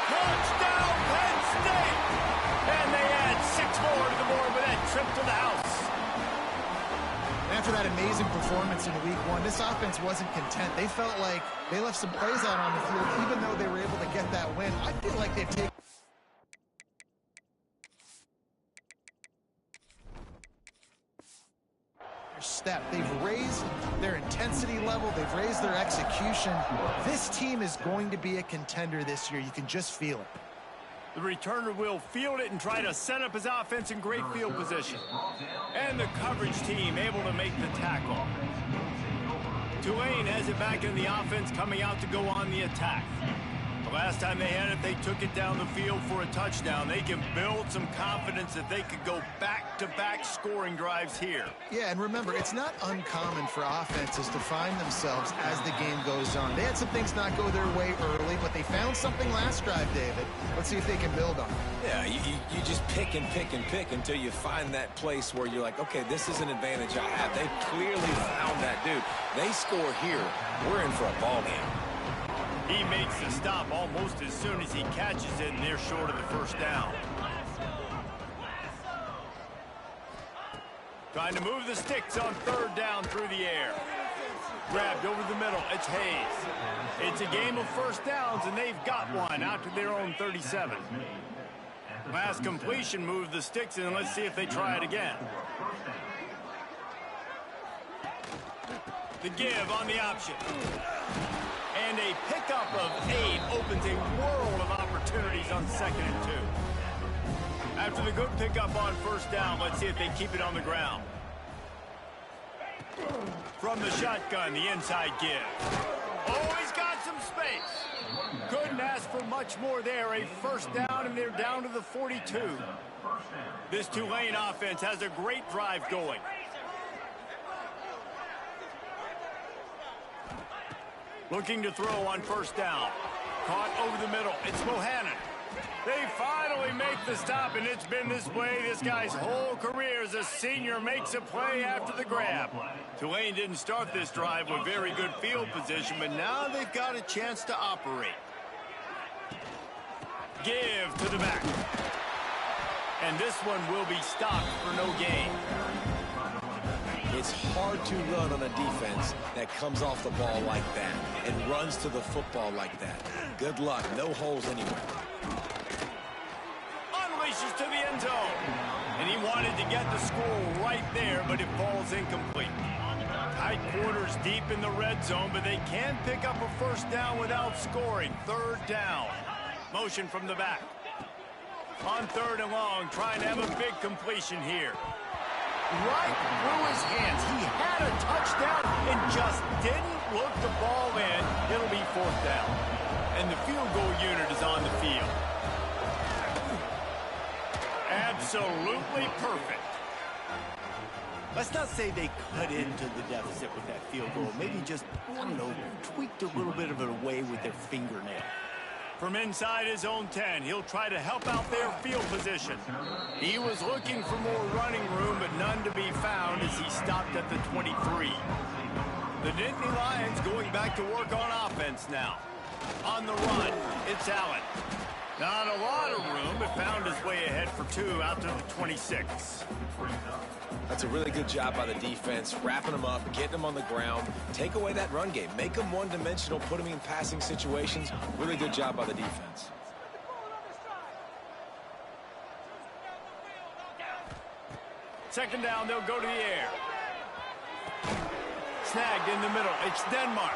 Touchdown, Penn State! And they add 6 more to the board with that trip to the house. After that amazing performance in week 1, this offense wasn't content. They felt like they left some plays out on the field, even though they were able to get that win. I feel like they've taken step. They've raised their intensity level. They've raised their execution. This team is going to be a contender this year. You can just feel it. The returner will field it and try to set up his offense in great field position. And the coverage team able to make the tackle. Tulane has it back in the offense, coming out to go on the attack. The last time they had it, they took it down the field for a touchdown. They can build some confidence that they could go back-to-back scoring drives here. Yeah, and remember, it's not uncommon for offenses to find themselves as the game goes on. They had some things not go their way early, but they found something last drive, David. Let's see if they can build on it. Yeah, you just pick and pick and pick until you find that place where you're like, okay, this is an advantage I have. They clearly found that, dude. They score here, we're in for a ball game. He makes the stop almost as soon as he catches it, and they're short of the first down. Trying to move the sticks on third down through the air. Grabbed over the middle. It's Hayes. It's a game of first downs, and they've got one out to their own 37. Last completion moved the sticks, and let's see if they try it again. The give on the option. And a pickup of 8 opens a world of opportunities on 2nd and 2. After the good pickup on first down, let's see if they keep it on the ground. From the shotgun, the inside give. Oh, he's got some space. Couldn't ask for much more there. A first down, and they're down to the 42. This Tulane offense has a great drive going. Looking to throw on first down. Caught over the middle. It's Bohannon. They finally make the stop, and it's been this way this guy's whole career as a senior makes a play after the grab. Tulane didn't start this drive with very good field position, but now they've got a chance to operate. Give to the back. And this one will be stopped for no gain. It's hard to run on a defense that comes off the ball like that and runs to the football like that. Good luck. No holes anywhere. Unleashes to the end zone. And he wanted to get the score right there, but it falls incomplete. Tight quarters deep in the red zone, but they can pick up a first down without scoring. Third down. Motion from the back. On 3rd and long, trying to have a big completion here. Right through his hands. He had a touchdown and just didn't look the ball in. It'll be 4th down. And the field goal unit is on the field. Absolutely perfect. Let's not say they cut into the deficit with that field goal. Maybe just, I don't know, tweaked a little bit of it away with their fingernail. From inside his own 10, he'll try to help out their field position. He was looking for more running room, but none to be found as he stopped at the 23. The Nittany Lions going back to work on offense now. On the run, it's Allen. Not a lot of room, but found his way ahead for 2 out to the 26. That's a really good job by the defense, wrapping them up, getting them on the ground, take away that run game, make them one-dimensional, put them in passing situations. Really good job by the defense. Second down, they'll go to the air. Snagged in the middle. It's Denmark.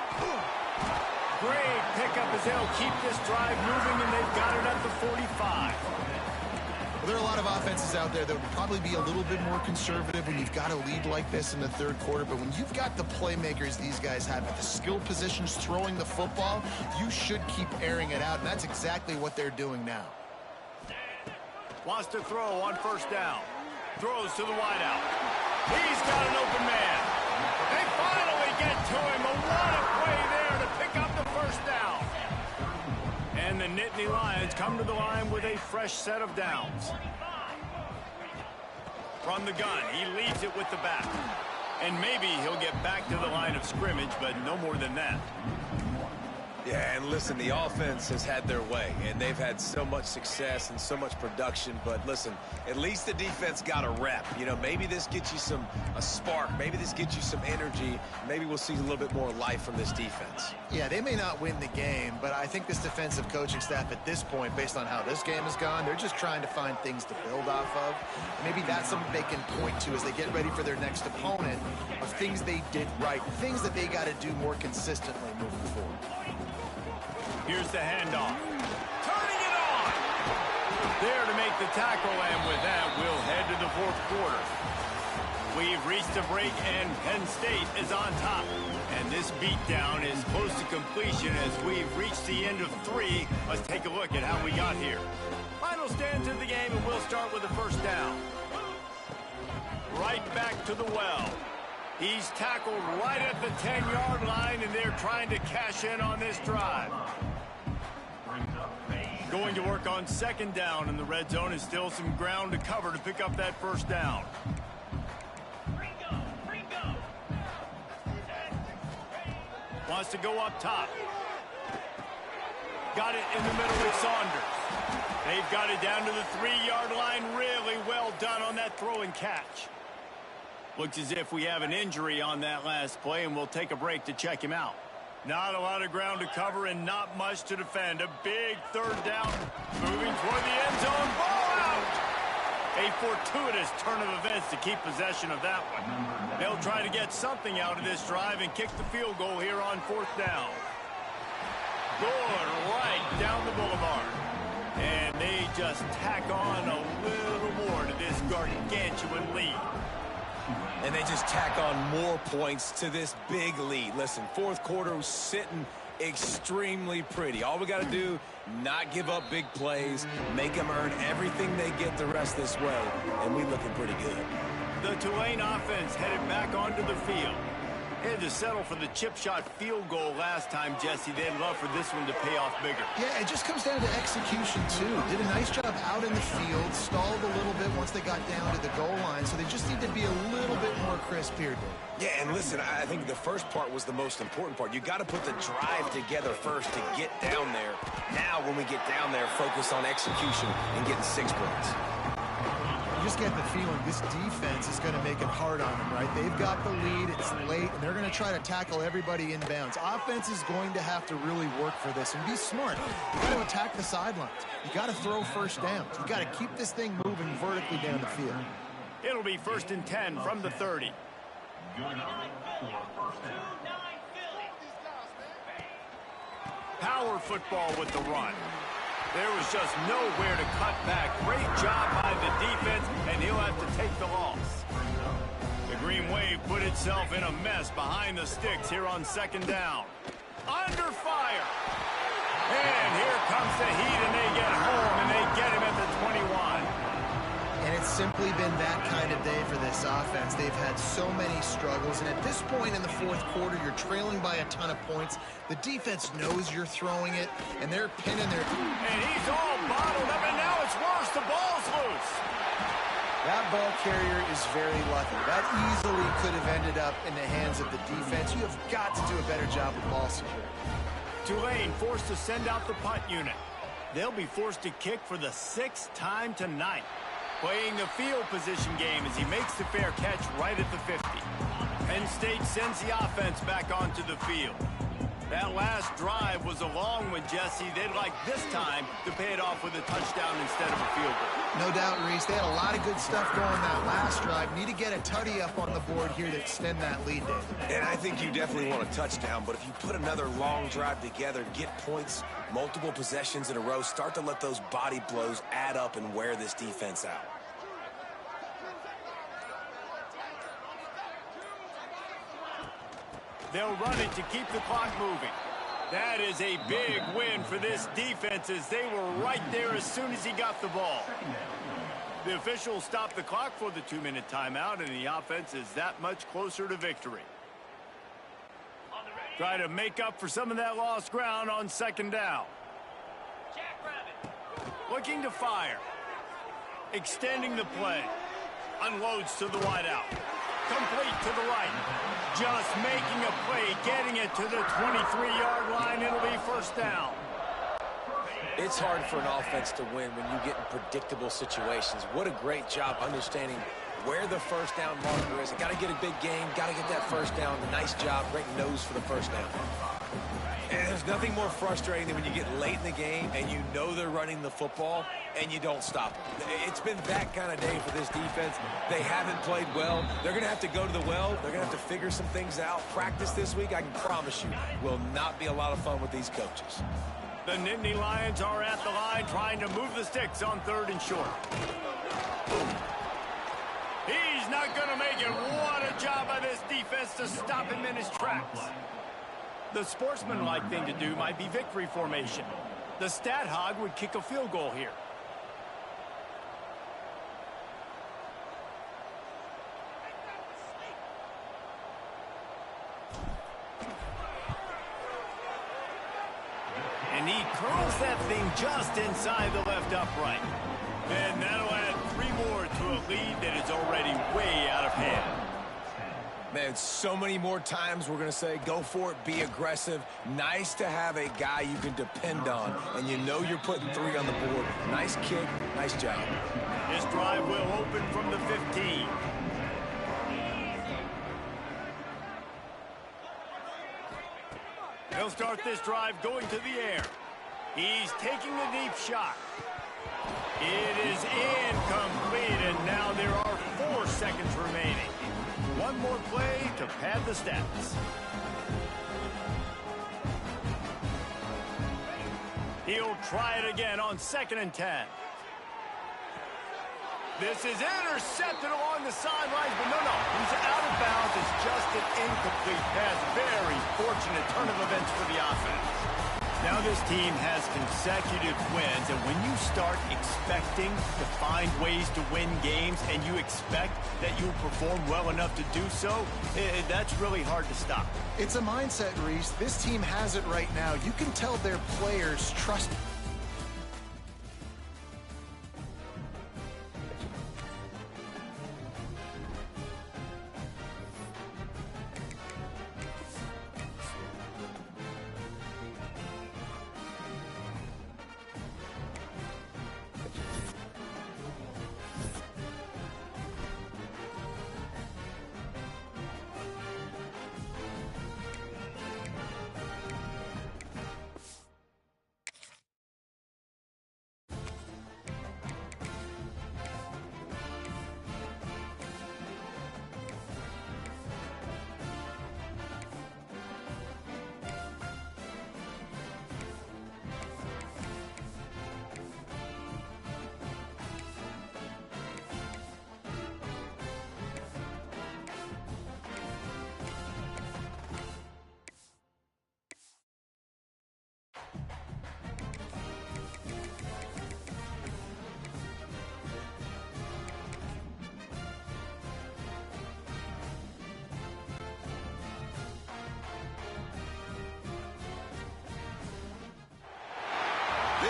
Great pickup as they'll keep this drive moving, and they've got it at the 45. Well, there are a lot of offenses out there that would probably be a little bit more conservative when you've got a lead like this in the 3rd quarter. But when you've got the playmakers these guys have at the skill positions throwing the football, you should keep airing it out, and that's exactly what they're doing now. Wants to throw on 1st down. Throws to the wideout. He's got an open man. They finally get to him. A lot of play there to pick up the 1st down. And the Nittany Lions come to the line with a fresh set of downs. From the gun, he leads it with the back. And maybe he'll get back to the line of scrimmage, but no more than that. Yeah, and listen, the offense has had their way, and they've had so much success and so much production. But listen, at least the defense got a rep. You know, maybe this gets you a spark. Maybe this gets you some energy. Maybe we'll see a little bit more life from this defense. Yeah, they may not win the game, but I think this defensive coaching staff at this point, based on how this game has gone, they're just trying to find things to build off of. Maybe that's something they can point to as they get ready for their next opponent of things they did right, things that they got to do more consistently moving forward. Here's the handoff. Turning it on! There to make the tackle, and with that, we'll head to the 4th quarter. We've reached a break, and Penn State is on top. And this beatdown is close to completion as we've reached the end of 3. Let's take a look at how we got here. Final stands of the game, and we'll start with the 1st down. Right back to the well. He's tackled right at the 10-yard line, and they're trying to cash in on this drive. Going to work on 2nd down, and the red zone is still some ground to cover to pick up that 1st down. Wants to go up top. Got it in the middle with Saunders. They've got it down to the 3-yard line. Really well done on that throw and catch. Looks as if we have an injury on that last play, and we'll take a break to check him out. Not a lot of ground to cover and not much to defend. A big 3rd down. Moving toward the end zone. Ball out! A fortuitous turn of events to keep possession of that one. They'll try to get something out of this drive and kick the field goal here on 4th down. Going right down the boulevard. And they just tack on a little more to this gargantuan lead. And they just tack on more points to this big lead. Listen, 4th quarter was sitting extremely pretty. All we got to do, not give up big plays, make them earn everything they get the rest this way, and we looking pretty good. The Tulane offense headed back onto the field. They had to settle for the chip shot field goal last time, Jesse. They'd love for this one to pay off bigger. Yeah, it just comes down to execution, too. Did a nice job out in the field, stalled a little bit once they got down to the goal line, so they just need to be a little bit more crisp here, Dave. Yeah, and listen, I think the first part was the most important part. You got to put the drive together first to get down there. Now, when we get down there, focus on execution and getting 6 points. You just get the feeling this defense is going to make it hard on them, right? They've got the lead, it's late, and they're going to try to tackle everybody inbounds. Offense is going to have to really work for this and be smart. You got to attack the sidelines. You got to throw 1st downs. You got to keep this thing moving vertically down the field. It'll be 1st and 10 from the 30. Power football with the run. There was just nowhere to cut back. Great job by the defense, and he'll have to take the loss. The Green Wave put itself in a mess behind the sticks here on second down. Under fire. And here comes the Heat, and they get home, and they get him at the 21. And it's simply been that kind of day for this offense. They've had so many struggles, and at this point in the fourth quarter, you're trailing by a ton of points. The defense knows you're throwing it, and they're pinning their... And he's all bottled up, and now it's worse. The ball's loose. That ball carrier is very lucky. That easily could have ended up in the hands of the defense. You have got to do a better job with ball security. Tulane forced to send out the punt unit. They'll be forced to kick for the 6th time tonight. Playing the field position game as he makes the fair catch right at the 50. Penn State sends the offense back onto the field. That last drive was a long one, Jesse. They'd like this time to pay it off with a touchdown instead of a field goal. No doubt, Reese. They had a lot of good stuff going that last drive. Need to get a tutty up on the board here to extend that lead, David. And I think you definitely want a touchdown, but if you put another long drive together, get points, multiple possessions in a row, start to let those body blows add up and wear this defense out. They'll run it to keep the clock moving. That is a big win for this defense as they were right there as soon as he got the ball. The officials stopped the clock for the 2-minute timeout, and the offense is that much closer to victory. Try to make up for some of that lost ground on second down. Looking to fire. Extending the play. Unloads to the wideout. Complete to the right. Just making a play, getting it to the 23-yard line. It'll be first down. It's hard for an offense to win when you get in predictable situations. What a great job understanding where the first down marker is. Got to get a big game, got to get that first down. Nice job, great nose for the first down. And there's nothing more frustrating than when you get late in the game and you know they're running the football and you don't stop them. It's been that kind of day for this defense. They haven't played well. They're going to have to go to the well. They're going to have to figure some things out. Practice this week, I can promise you, will not be a lot of fun with these coaches. The Nittany Lions are at the line trying to move the sticks on 3rd and short. He's not going to make it. What a job by this defense to stop him in his tracks. The sportsmanlike thing to do might be victory formation. The stat hog would kick a field goal here. And he curls that thing just inside the left upright. And that'll add 3 more to a lead that is already way out of hand. Man, so many more times we're going to say, go for it, be aggressive. Nice to have a guy you can depend on, and you know you're putting 3 on the board. Nice kick, nice job. This drive will open from the 15. He'll start this drive going to the air. He's taking the deep shot. It is incomplete, and now there are 4 seconds remaining. One more play to pad the stats. He'll try it again on 2nd and 10. This is intercepted along the sidelines, but no, he's out of bounds. It's just an incomplete pass. Very fortunate turn of events for the offense. Now this team has consecutive wins, and when you start expecting to find ways to win games and you expect that you'll perform well enough to do so, that's really hard to stop. It's a mindset, Reese. This team has it right now. You can tell their players trust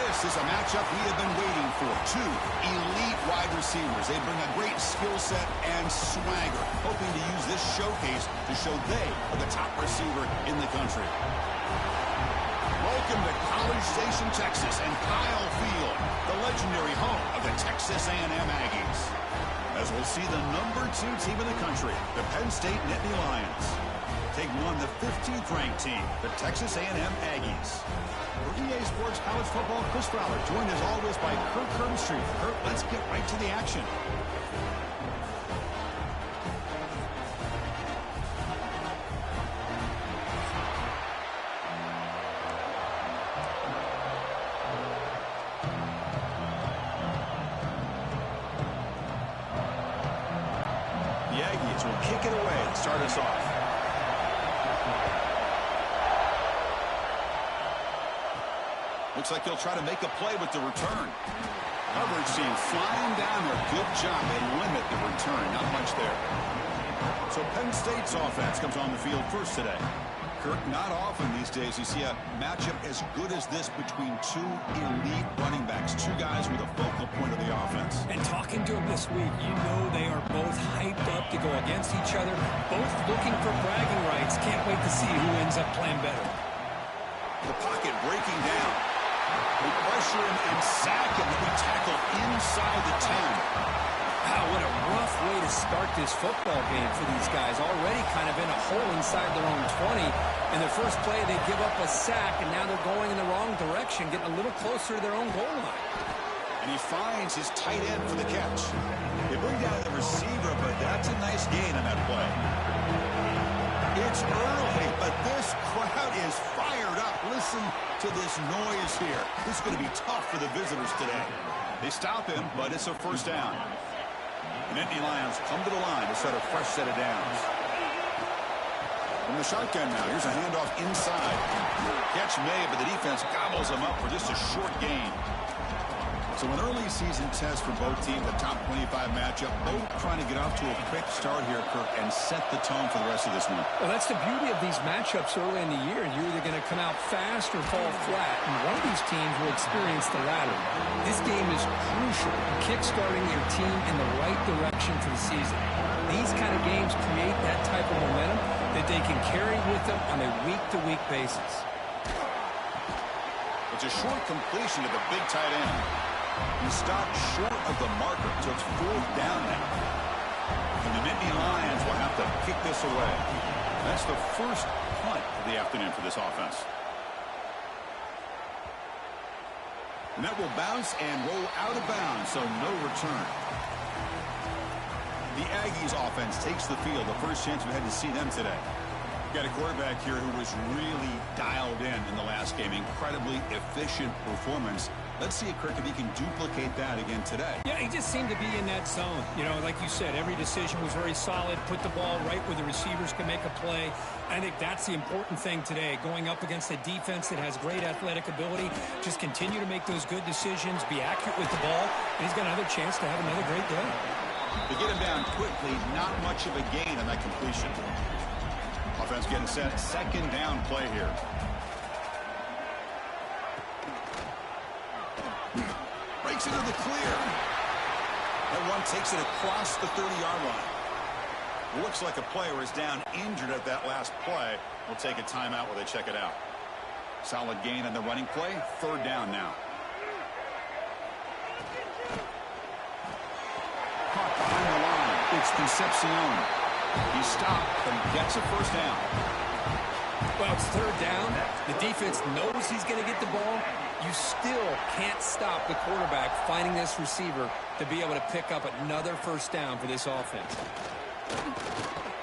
This is a matchup we have been waiting for. Two elite wide receivers. They bring a great skill set and swagger, hoping to use this showcase to show they are the top receiver in the country. Welcome to College Station, Texas, and Kyle Field, the legendary home of the Texas A&M Aggies. As we'll see the #2 team in the country, the Penn State Nittany Lions, take on the 15th ranked team, the Texas A&M Aggies. For EA Sports College Football, Chris Fowler, joined as always by Kirk Herbstreit. Kirk, let's get right to the action. The Aggies will kick it away to start us off. Looks like he'll try to make a play with the return. Coverage team flying down there. Good job. They limit the return. Not much there. So Penn State's offense comes on the field first today. Kirk, not often these days you see a matchup as good as this between two elite running backs, two guys with a focal point of the offense. And talking to them this week, you know they are both hyped up to go against each other, both looking for bragging rights. Can't wait to see who ends up playing better. The pocket breaking down. We pressure him and sack him. We tackle inside the 10. Wow, what a rough way to start this football game for these guys. Already kind of in a hole inside their own 20. In their first play, they give up a sack, and now they're going in the wrong direction, getting a little closer to their own goal line. And he finds his tight end for the catch. They bring down the receiver, but that's a nice gain on that play. It's early, but this crowd is fired up. Listen to this noise here. This is going to be tough for the visitors today. They stop him, but it's a first down. The Nittany Lions come to the line to set a fresh set of downs. From the shotgun now, here's a handoff inside. Catch made, but the defense gobbles him up for just a short gain. So an early season test for both teams, a top 25 matchup, both trying to get off to a quick start here, Kirk, and set the tone for the rest of this one. Well, that's the beauty of these matchups early in the year. You're either going to come out fast or fall flat, and one of these teams will experience the latter. This game is crucial, kick-starting your team in the right direction for the season. These kind of games create that type of momentum that they can carry with them on a week-to-week basis. It's a short completion to the big tight end. He stopped short of the marker, so it's fourth down now. And the Nittany Lions will have to kick this away. That's the first punt of the afternoon for this offense. And that will bounce and roll out of bounds, so no return. The Aggies offense takes the field, the first chance we had to see them today. Got a quarterback here who was really dialed in the last game. Incredibly efficient performance. Let's see, Kirk, if he can duplicate that again today. Yeah, he just seemed to be in that zone. You know, like you said, every decision was very solid. Put the ball right where the receivers can make a play. I think that's the important thing today. Going up against a defense that has great athletic ability, just continue to make those good decisions, be accurate with the ball, and he's got another chance to have another great day. To get him down quickly, not much of a gain on that completion. Offense getting set. Second down play here. Breaks into the clear. That one takes it across the 30-yard line. Looks like a player is down injured at that last play. We'll take a timeout while they check it out. Solid gain on the running play. Third down now. Caught behind the line. It's Concepcion. He stopped and gets a first down. Well, it's third down. The defense knows he's going to get the ball. You still can't stop the quarterback finding this receiver to be able to pick up another first down for this offense.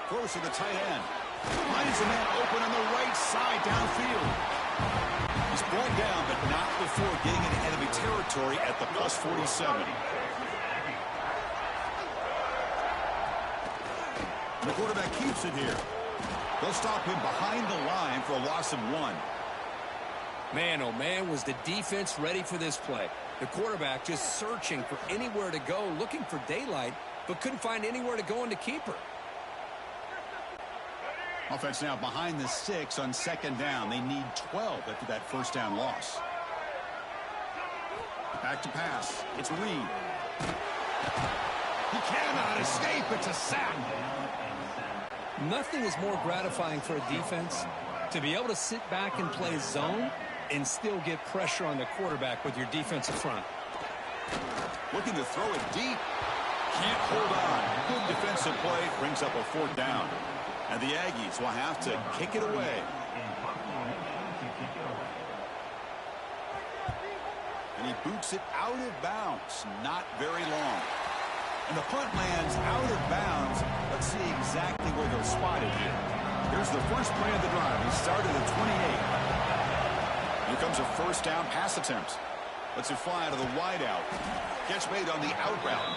Close to the tight end. Finds a man open on the right side downfield. He's brought down, but not before getting into enemy territory at the plus 47. The quarterback keeps it here. They'll stop him behind the line for a loss of 1. Man, oh man, was the defense ready for this play. The quarterback just searching for anywhere to go, looking for daylight, but couldn't find anywhere to go in the keeper. Offense now behind the 6 on second down. They need 12 after that first down loss. Back to pass. It's Reed. He cannot escape. It's a sack. Nothing is more gratifying for a defense to be able to sit back and play zone and still get pressure on the quarterback with your defensive front. Looking to throw it deep. Can't hold on. Good defensive play. Brings up a 4th down. And the Aggies will have to kick it away. And he boots it out of bounds. Not very long. And the punt lands out of bounds. Let's see exactly where they're spotted here. Here's the first play of the drive. He started at 28. Here comes a 1st down pass attempt. Lets it fly to the wide out. Catch made on the out route.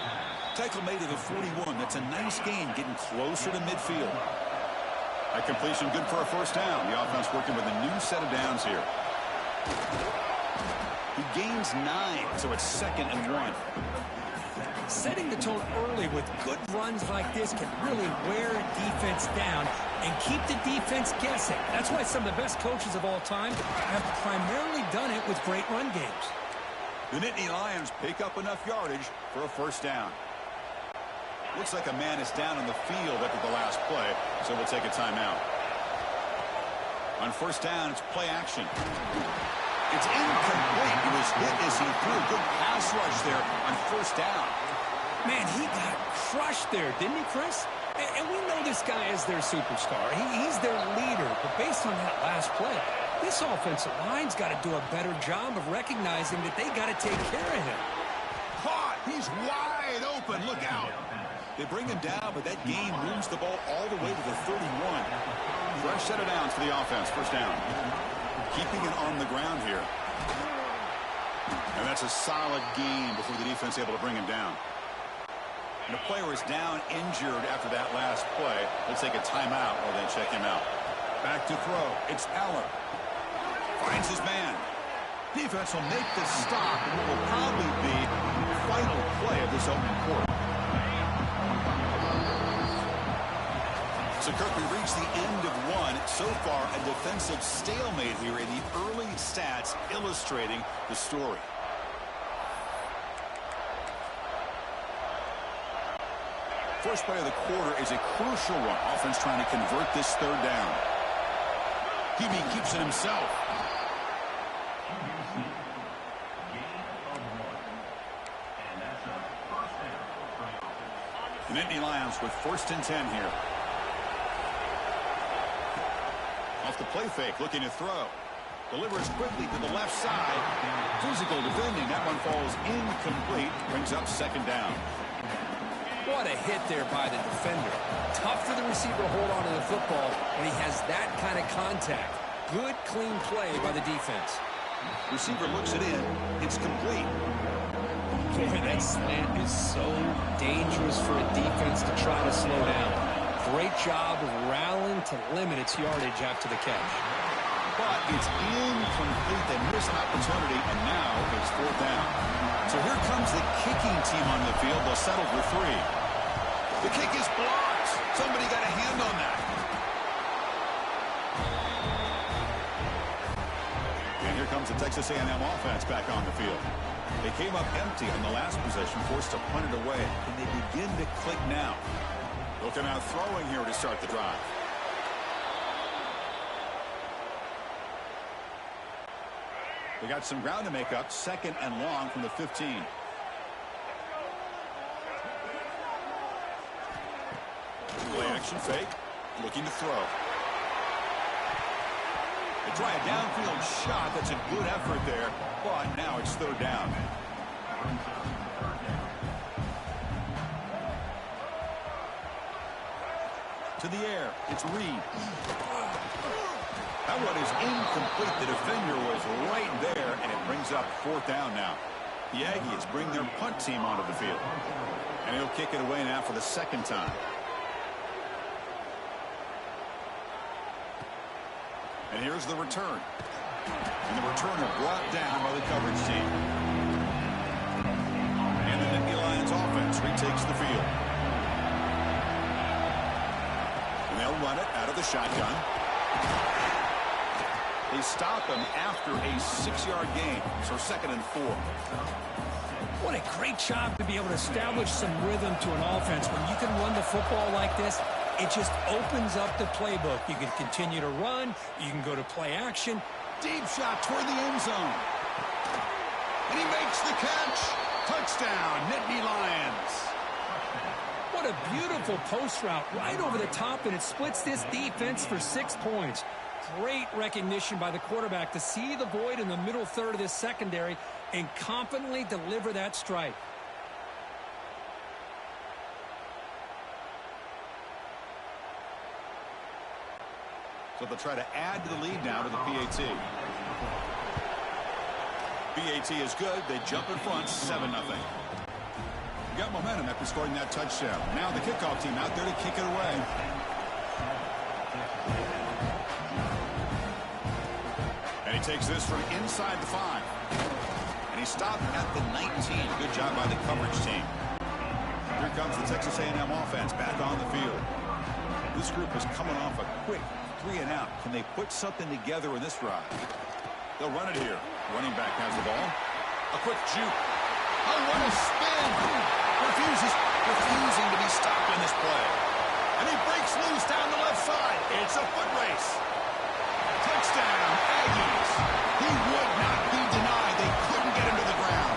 Tackle made to the 41. That's a nice gain, getting closer to midfield. That completion good for a 1st down. The offense working with a new set of downs here. He gains 9, so it's 2nd and 1. Setting the tone early with good runs like this can really wear a defense down and keep the defense guessing. That's why some of the best coaches of all time have primarily done it with great run games. The Nittany Lions pick up enough yardage for a 1st down. Looks like a man is down on the field after the last play, so we'll take a timeout. On 1st down, it's play action. It's incomplete. He was hit as he threw a good pass rush there on 1st down. Man, he got crushed there, didn't he, Chris? And we know this guy is their superstar. He's their leader. But based on that last play, this offensive line's got to do a better job of recognizing that they got to take care of him. Caught. He's wide open. Look out. They bring him down, but that gain moves the ball all the way to the 31. Fresh set of downs for the offense. 1st down. Keeping it on the ground here. And that's a solid gain before the defense able to bring him down. And the player is down injured after that last play. Let's take a timeout while they check him out. Back to throw. It's Aller. Finds his man. Defense will make the stop, and it will probably be the final play of this opening quarter. So, Kirk, we reached the end of 1. So far, a defensive stalemate here in the early stats illustrating the story. First play of the quarter is a crucial one. Offense trying to convert this 3rd down. QB keeps it himself. The Nittany Lions with 1st and 10 here. Off the play fake, looking to throw. Delivers quickly to the left side. Physical defending. That one falls incomplete. Brings up 2nd down. What a hit there by the defender. Tough for the receiver to hold on to the football when he has that kind of contact. Good, clean play by the defense. Receiver looks it in. It's complete. Boy, that slant is so dangerous for a defense to try to slow down. Great job of rallying to limit its yardage after the catch. But it's incomplete. They missed an opportunity, and now it's 4th down. So here comes the kicking team on the field. They'll settle for 3. The kick is blocked. Somebody got a hand on that. And here comes the Texas A&M offense back on the field. They came up empty on the last possession, forced to punt it away. And they begin to click now. Looking out throwing here to start the drive. They got some ground to make up. 2nd and long from the 15. Play action fake. Looking to throw. They try a downfield shot. That's a good effort there. But now it's 3rd down. To the air. It's Reed. That one is incomplete. The defender was right there, and it brings up 4th down now. The Aggies bring their punt team onto the field. And he'll kick it away now for the 2nd time. And here's the return. And the returner brought down by the coverage team. And the Nittany Lions offense retakes the field. And they'll run it out of the shotgun. They stop him after a 6-yard gain, so 2nd and 4. What a great job to be able to establish some rhythm to an offense. When you can run the football like this, it just opens up the playbook. You can continue to run. You can go to play action. Deep shot toward the end zone. And he makes the catch. Touchdown, Nittany Lions. What a beautiful post route right over the top, and it splits this defense for 6 points. Great recognition by the quarterback to see the void in the middle third of this secondary and confidently deliver that strike. So they'll try to add to the lead now to the PAT. PAT is good. They jump in front, 7-0. Got momentum after scoring that touchdown. Now the kickoff team out there to kick it away. And he takes this from inside the 5. And he stopped at the 19. Good job by the coverage team. Here comes the Texas A&M offense back on the field. This group is coming off a quick 3-and-out. Can they put something together in this drive? They'll run it here. Running back has the ball. A quick juke. Oh, what a spin! Refusing to be stopped in this play. And he breaks loose down the left side. It's a foot race. Touchdown, Aggies. He would not be denied. They couldn't get him to the ground.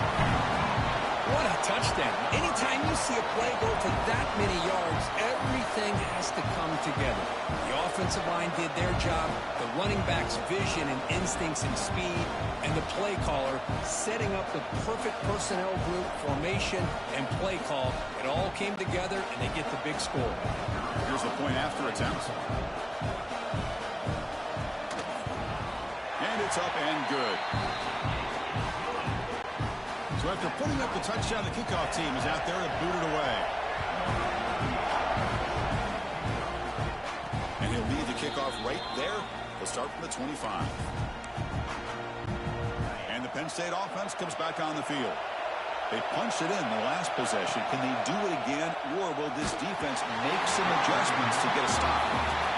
What a touchdown. Anytime you see a play go for that many yards, everything has to come together. The offensive line did their job, the running back's vision and instincts and speed, and the play caller setting up the perfect personnel group, formation, and play call. It all came together, and they get the big score. Here's the point after attempt. And it's up and good. So after putting up the touchdown, the kickoff team is out there to boot it away. And he'll lead the kickoff right there. He'll start from the 25. And the Penn State offense comes back on the field. They punched it in the last possession. Can they do it again, or will this defense make some adjustments to get a stop?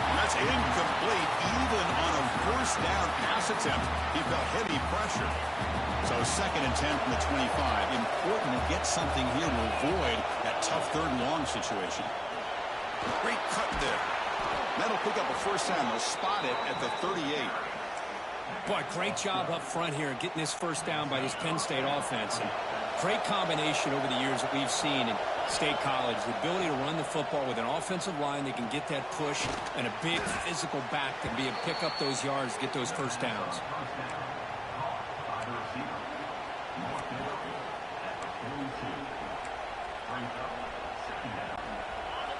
And that's incomplete. Even on a first down pass attempt, he felt heavy pressure. So 2nd and 10 from the 25. Important to get something here to avoid that tough 3rd and long situation. Great cut there. That'll pick up a first down. They'll spot it at the 38. Boy, great job up front here getting this first down by this Penn State offense. And great combination over the years that we've seen in State College. The ability to run the football with an offensive line that can get that push and a big physical back that can be able to pick up those yards, get those first downs.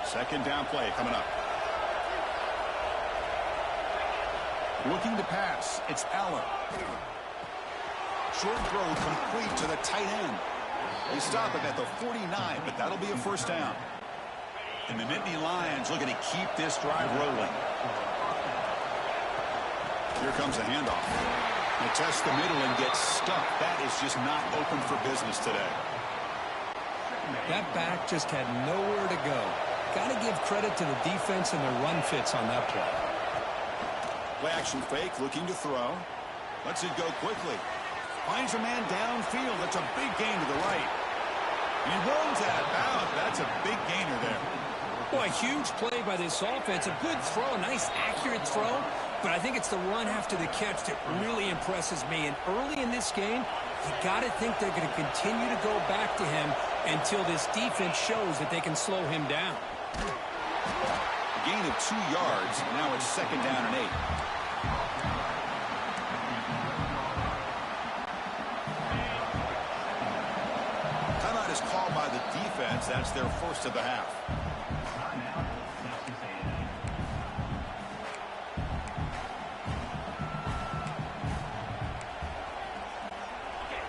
2nd down play coming up. Looking to pass. It's Allen. Short throw complete to the tight end. They stop it at the 49, but that'll be a first down. And the Nittany Lions looking to keep this drive rolling. Here comes the handoff. They test the middle and get stuck. That is just not open for business today. That back just had nowhere to go. Got to give credit to the defense and their run fits on that play. Play action fake, looking to throw. Lets it go quickly. Finds a man downfield. That's a big gain to the right. He runs out. That's a big gainer there. Boy, huge play by this offense. A good throw, a nice accurate throw. But I think it's the run after the catch that really impresses me. And early in this game, you got to think they're going to continue to go back to him until this defense shows that they can slow him down. A gain of 2 yards. Now it's 2nd down and 8. Timeout is called by the defense. That's their first of the half.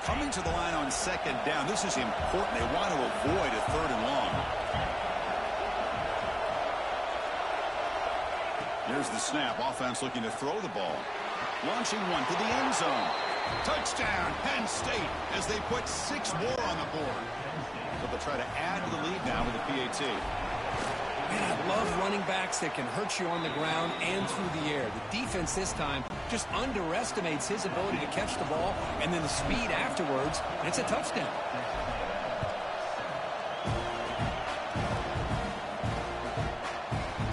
Coming to the line on 2nd down. This is important. They want to avoid a 3rd and long. Here's the snap. Offense looking to throw the ball. Launching one to the end zone. Touchdown, Penn State, as they put 6 more on the board. So they'll try to add to the lead now with the PAT. Man, I love running backs that can hurt you on the ground and through the air. The defense this time just underestimates his ability to catch the ball and then the speed afterwards, and it's a touchdown.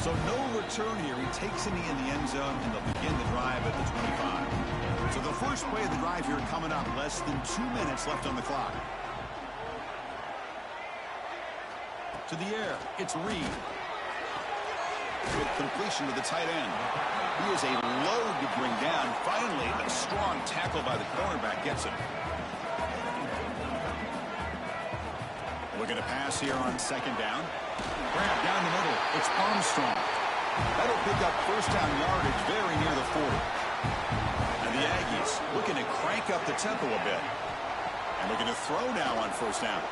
So no return here. He takes it in the end zone, and they'll begin the drive at the 25. So the first play of the drive here coming up. Less than 2 minutes left on the clock. To the air. It's Reed. With completion to the tight end. He is a load to bring down. Finally, a strong tackle by the cornerback gets him. Looking to pass here on second down. Grab down the middle. It's Armstrong. That'll pick up first down yardage very near the 40. And the Aggies looking to crank up the tempo a bit. And looking to throw now on first down.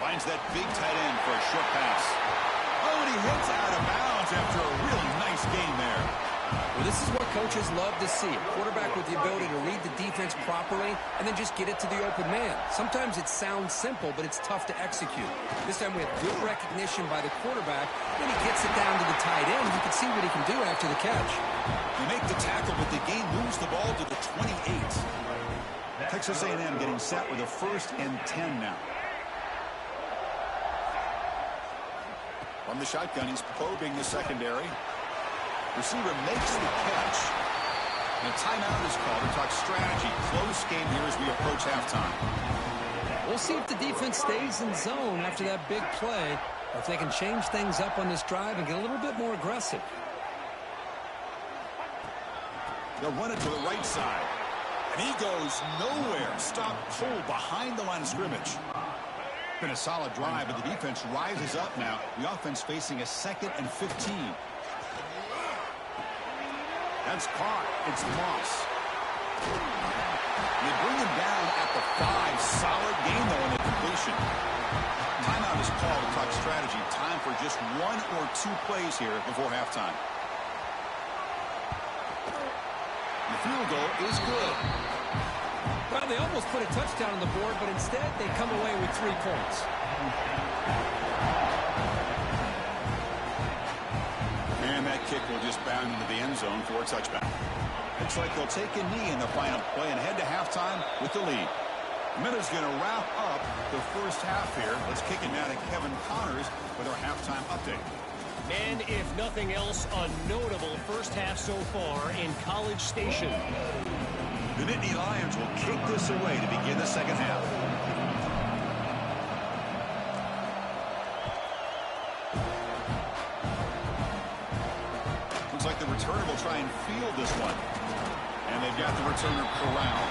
Finds that big tight end for a short pass. Oh, and he hits out of bounds after a really nice game there. Well, this is what coaches love to see. A quarterback with the ability to read the defense properly and then just get it to the open man. Sometimes it sounds simple, but it's tough to execute. This time we have good recognition by the quarterback. When he gets it down to the tight end, you can see what he can do after the catch. They make the tackle, but the game moves the ball to the 28. Texas A&M getting set with a 1st and 10 now. From the shotgun, he's probing the secondary. Receiver makes the catch. And a timeout is called to talk strategy. Close game here as we approach halftime. We'll see if the defense stays in zone after that big play, or if they can change things up on this drive and get a little bit more aggressive. They'll run it to the right side. And he goes nowhere. Stop pulled behind the line of scrimmage. Been a solid drive, but the defense rises up now. The offense facing a 2nd and 15. That's caught. It's Moss. They bring him down at the 5. Solid game, though, in the completion. Timeout is called to talk strategy. Time for just 1 or 2 plays here before halftime. The field goal is good. Well, they almost put a touchdown on the board, but instead they come away with 3 points. And that kick will just bound into the end zone for a touchback. Looks like they'll take a knee in the final play and head to halftime with the lead. Miller's going to wrap up the first half here. Let's kick it now to Kevin Connors with our halftime update. And if nothing else, a notable first half so far in College Station. The Nittany Lions will kick this away to begin the second half. Looks like the returner will try and field this one. And they've got the returner corralled.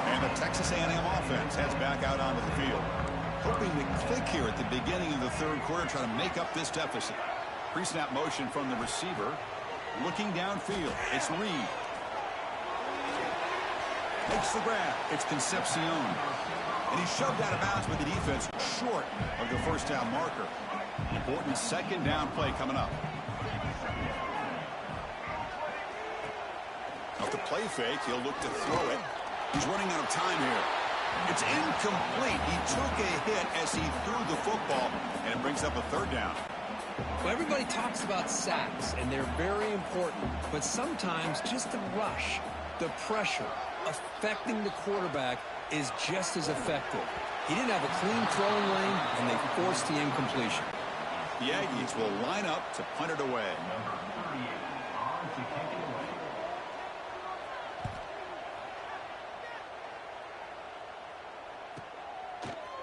And the Texas A&M offense heads back out onto the field. Hoping to click here at the beginning of the 3rd quarter, try to make up this deficit. Pre-snap motion from the receiver. Looking downfield. It's Reed. Makes the grab. It's Concepcion. And he's shoved out of bounds with the defense short of the first down marker. Important 2nd down play coming up. Off the play fake, he'll look to throw it. He's running out of time here. It's incomplete. He took a hit as he threw the football, and it brings up a 3rd down. Well, everybody talks about sacks, and they're very important. But sometimes just the rush, the pressure, affecting the quarterback is just as effective. He didn't have a clean throwing lane, and they forced the incompletion. The Aggies will line up to punt it away.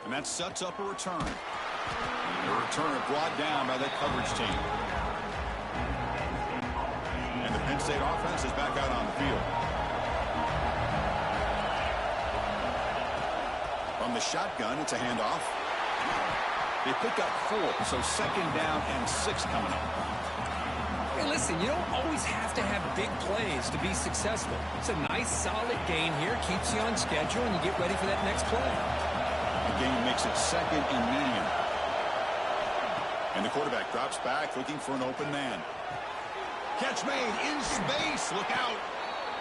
And that sets up a return. The returner brought down by the coverage team. And the Penn State offense is back out on the field. From the shotgun, it's a handoff. They pick up 4, so 2nd down and 6 coming up. Hey, listen, you don't always have to have big plays to be successful. It's a nice, solid game here. Keeps you on schedule, and you get ready for that next play. The game makes it 2nd and medium. And the quarterback drops back, looking for an open man. Catch made in space. Look out.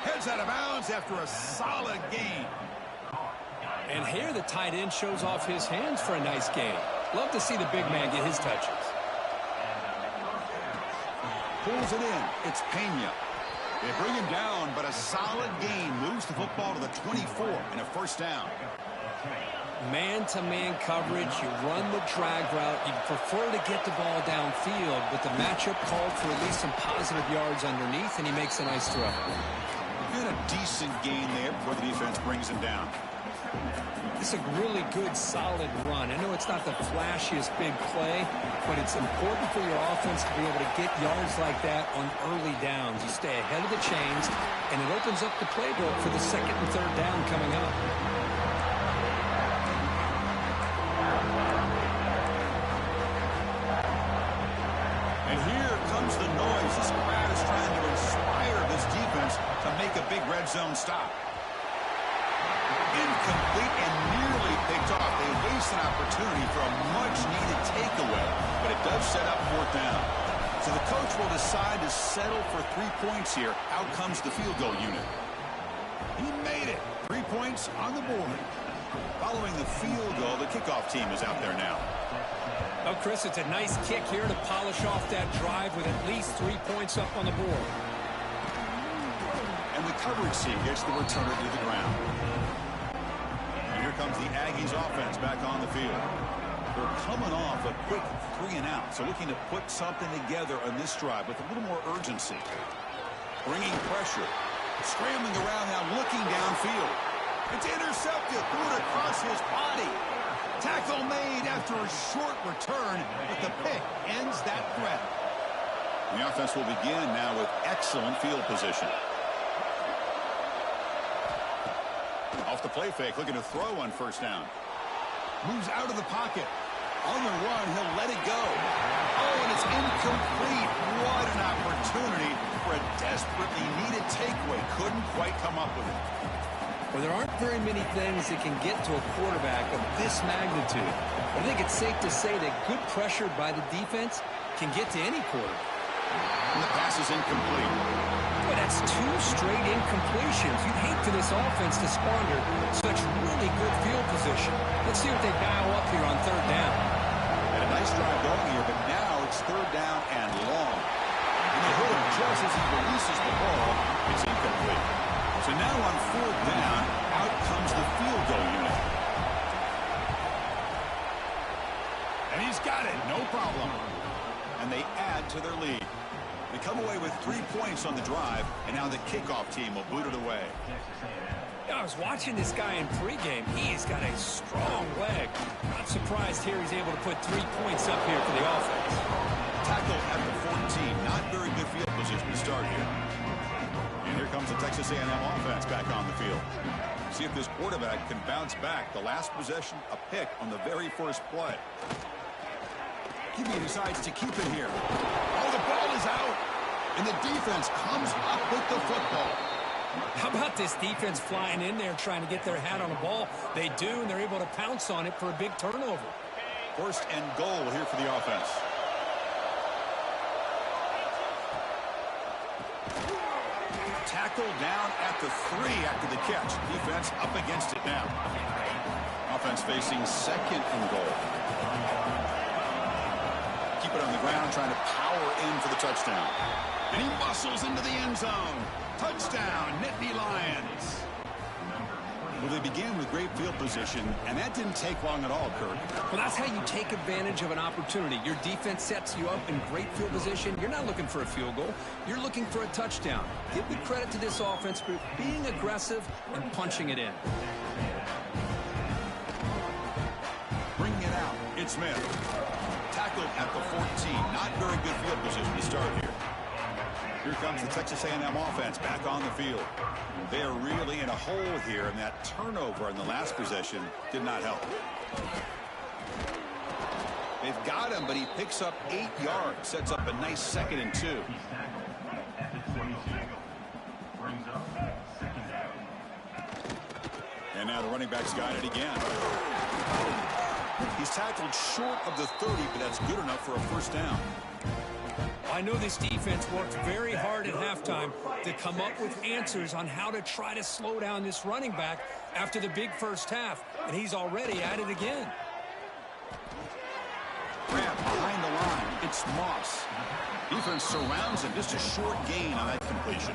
Heads out of bounds after a solid gain. And here the tight end shows off his hands for a nice gain. Love to see the big man get his touches. Pulls it in. It's Pena. They bring him down, but a solid gain moves the football to the 24 and a first down. Man-to-man coverage, you run the drag route. You prefer to get the ball downfield, but the matchup called for at least some positive yards underneath, and he makes a nice throw. Good, a decent gain there before the defense brings him down. It's a really good, solid run. I know it's not the flashiest big play, but it's important for your offense to be able to get yards like that on early downs. You stay ahead of the chains, and it opens up the playbook for the second and third down coming up. And here comes the noise. This crowd is trying to inspire this defense to make a big red zone stop. Incomplete and nearly picked off. They waste an opportunity for a much-needed takeaway, but it does set up fourth down. So the coach will decide to settle for 3 points here. Out comes the field goal unit. He made it. 3 points on the board. Following the field goal, the kickoff team is out there now. Oh, Chris, it's a nice kick here to polish off that drive with at least 3 points up on the board. And the coverage team gets the returner to the ground. Here comes the Aggies offense back on the field. They're coming off a quick 3 and out, so looking to put something together on this drive with a little more urgency. Bringing pressure. Scrambling around now, looking downfield. It's intercepted. Threw it across his body. Tackle made after a short return, but the pick ends that threat. The offense will begin now with excellent field position. Off the play fake, looking to throw on first down. Moves out of the pocket. On the run, he'll let it go. Oh, and it's incomplete. What an opportunity for a desperately needed takeaway. Couldn't quite come up with it. Well, there aren't very many things that can get to a quarterback of this magnitude. I think it's safe to say that good pressure by the defense can get to any quarterback. And the pass is incomplete. Boy, that's 2 straight incompletions. You'd hate for this offense to squander such really good field position. Let's see what they dial up here on third down. And a nice drive going here, but now it's third down and long. And they hit him just as he releases the ball. It's incomplete. So now on fourth down, out comes the field goal unit. And he's got it, no problem. And they add to their lead. They come away with 3 points on the drive, and now the kickoff team will boot it away. I was watching this guy in pregame. He's got a strong leg. Not surprised here he's able to put 3 points up here for the offense. Tackle at the 14. Not very good field position to start here. And here comes the Texas A&M offense back on the field. See if this quarterback can bounce back. The last possession, a pick on the very first play. QB decides to keep it here. Oh, the ball is out. And the defense comes up with the football. How about this defense flying in there trying to get their hat on the ball? They do, and they're able to pounce on it for a big turnover. First and goal here for the offense. Tackle down at the 3 after the catch. Defense up against it now. Offense facing second and goal. Keep it on the ground, trying to power in for the touchdown. And he muscles into the end zone. Touchdown, Nittany Lions. Well, they began with great field position, and that didn't take long at all, Kirk. Well, that's how you take advantage of an opportunity. Your defense sets you up in great field position. You're not looking for a field goal. You're looking for a touchdown. Give the credit to this offense for being aggressive and punching it in. Bringing it out, it's Smith. Tackled at the 14. Not very good field position to start here. Here comes the Texas A&M offense back on the field. They are really in a hole here, and that turnover in the last possession did not help. They've got him, but he picks up 8 yards, sets up a nice 2nd and 2. And now the running back's got it again. He's tackled short of the 30, but that's good enough for a first down. I know this defense worked very hard at halftime to come up with answers on how to try to slow down this running back after the big first half, and he's already at it again. It's Moss. Defense surrounds him. Just a short gain on that completion.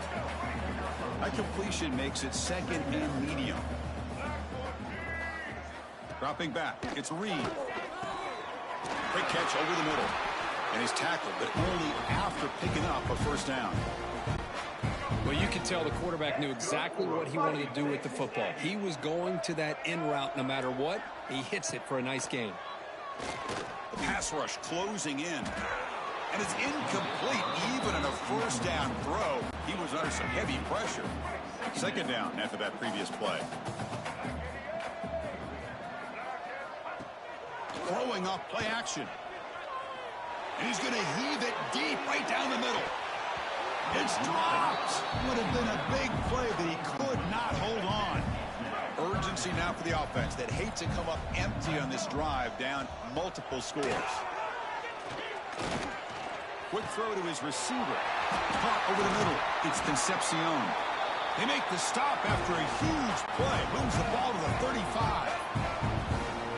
That completion makes it second and medium. Dropping back. It's Reed. Quick catch over the middle. And he's tackled, but only after picking up a first down. Well, you can tell the quarterback knew exactly what he wanted to do with the football. He was going to that in route no matter what. He hits it for a nice gain. The pass rush closing in. And it's incomplete, even in a first down throw. He was under some heavy pressure. Second down after that previous play. Throwing off play action. And he's going to heave it deep right down the middle. It's dropped. Would have been a big play, but he could not hold on. Urgency now for the offense that hates to come up empty on this drive, down multiple scores. Quick throw to his receiver. Caught over the middle. It's Concepcion. They make the stop after a huge play. Moves the ball to the 35.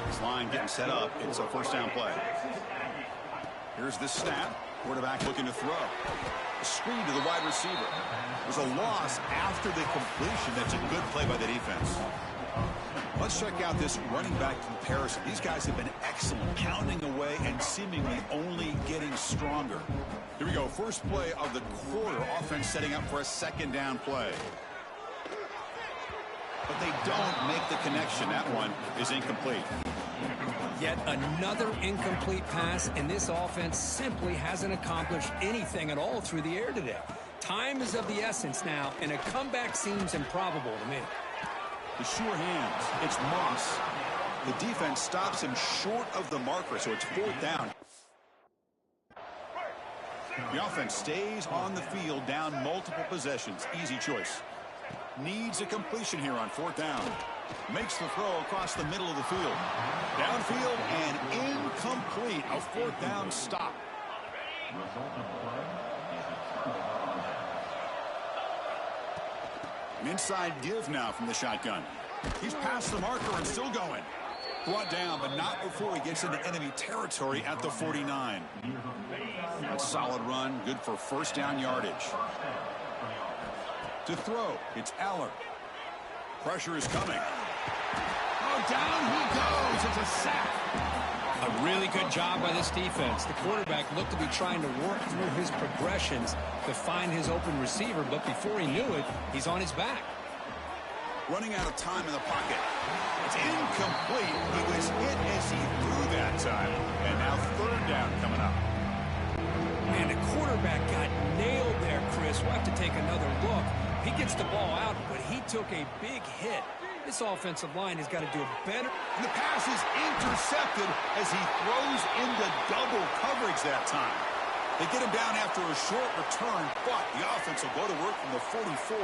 This line getting set up. It's a first down play. Here's the snap. Quarterback looking to throw. A screen to the wide receiver. There's a loss after the completion. That's a good play by the defense. Let's check out this running back comparison. These guys have been excellent, pounding away and seemingly only getting stronger. Here we go. First play of the quarter. Offense setting up for a second down play. But they don't make the connection. That one is incomplete. Yet another incomplete pass, and this offense simply hasn't accomplished anything at all through the air today. Time is of the essence now, and a comeback seems improbable to me. The sure hands. It's Moss. The defense stops him short of the marker, so it's fourth down. The offense stays on the field, down multiple possessions. Easy choice. Needs a completion here on fourth down. Makes the throw across the middle of the field. Downfield and incomplete. A fourth down stop. An inside give now from the shotgun. He's past the marker and still going. Brought down, but not before he gets into enemy territory at the 49. A solid run, good for first down yardage. To throw, it's Aller. Pressure is coming. Oh, down he goes. It's a sack. A really good job by this defense. The quarterback looked to be trying to work through his progressions to find his open receiver, but before he knew it, he's on his back. Running out of time in the pocket. It's incomplete. He was hit as he threw that time. And now third down coming up. Man, the quarterback got nailed there, Chris. We'll have to take another look. He gets the ball out, but he took a big hit. This offensive line has got to do a better. And the pass is intercepted as he throws into double coverage that time. They get him down after a short return, but the offense will go to work from the 44.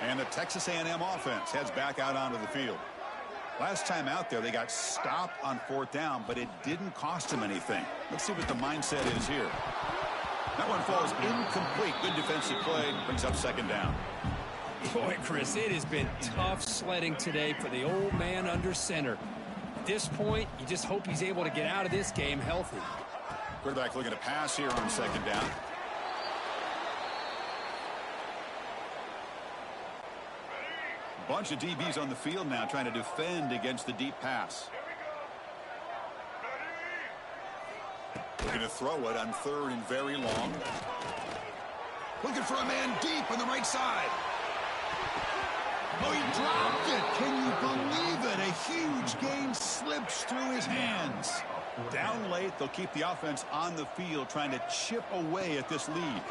And the Texas A&M offense heads back out onto the field. Last time out there, they got stopped on fourth down, but it didn't cost them anything. Let's see what the mindset is here. That one falls incomplete. Good defensive play. Brings up second down. Boy, Chris, it has been tough sledding today for the old man under center. At this point, you just hope he's able to get out of this game healthy. Quarterback looking to pass here on second down. Bunch of DBs on the field now trying to defend against the deep pass. Looking to throw it on third and very long. Looking for a man deep on the right side. Oh, he dropped it. Can you believe it? A huge gain slips through his hands. Down late, they'll keep the offense on the field trying to chip away at this lead.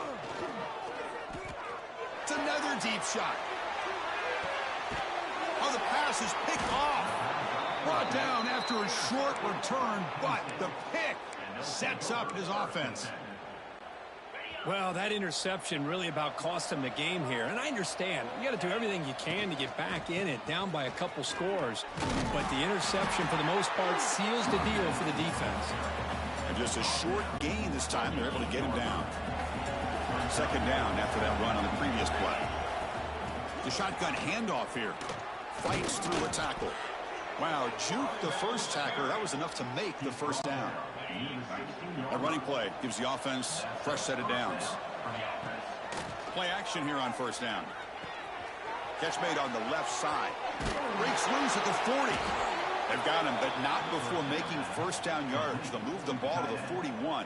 It's another deep shot. Oh, the pass is picked off. Brought down after a short return, but the pick sets up his offense. Well, that interception really about cost him the game here. And I understand. You got to do everything you can to get back in it, down by a couple scores. But the interception, for the most part, seals the deal for the defense. And just a short gain this time. They're able to get him down. Second down after that run on the previous play. The shotgun handoff here. Fights through a tackle. Wow, juked the first tackler. That was enough to make the first down. A running play gives the offense a fresh set of downs. Play action here on first down. Catch made on the left side. Breaks loose at the 40. They've got him, but not before making first down yards. They'll move the ball to the 41.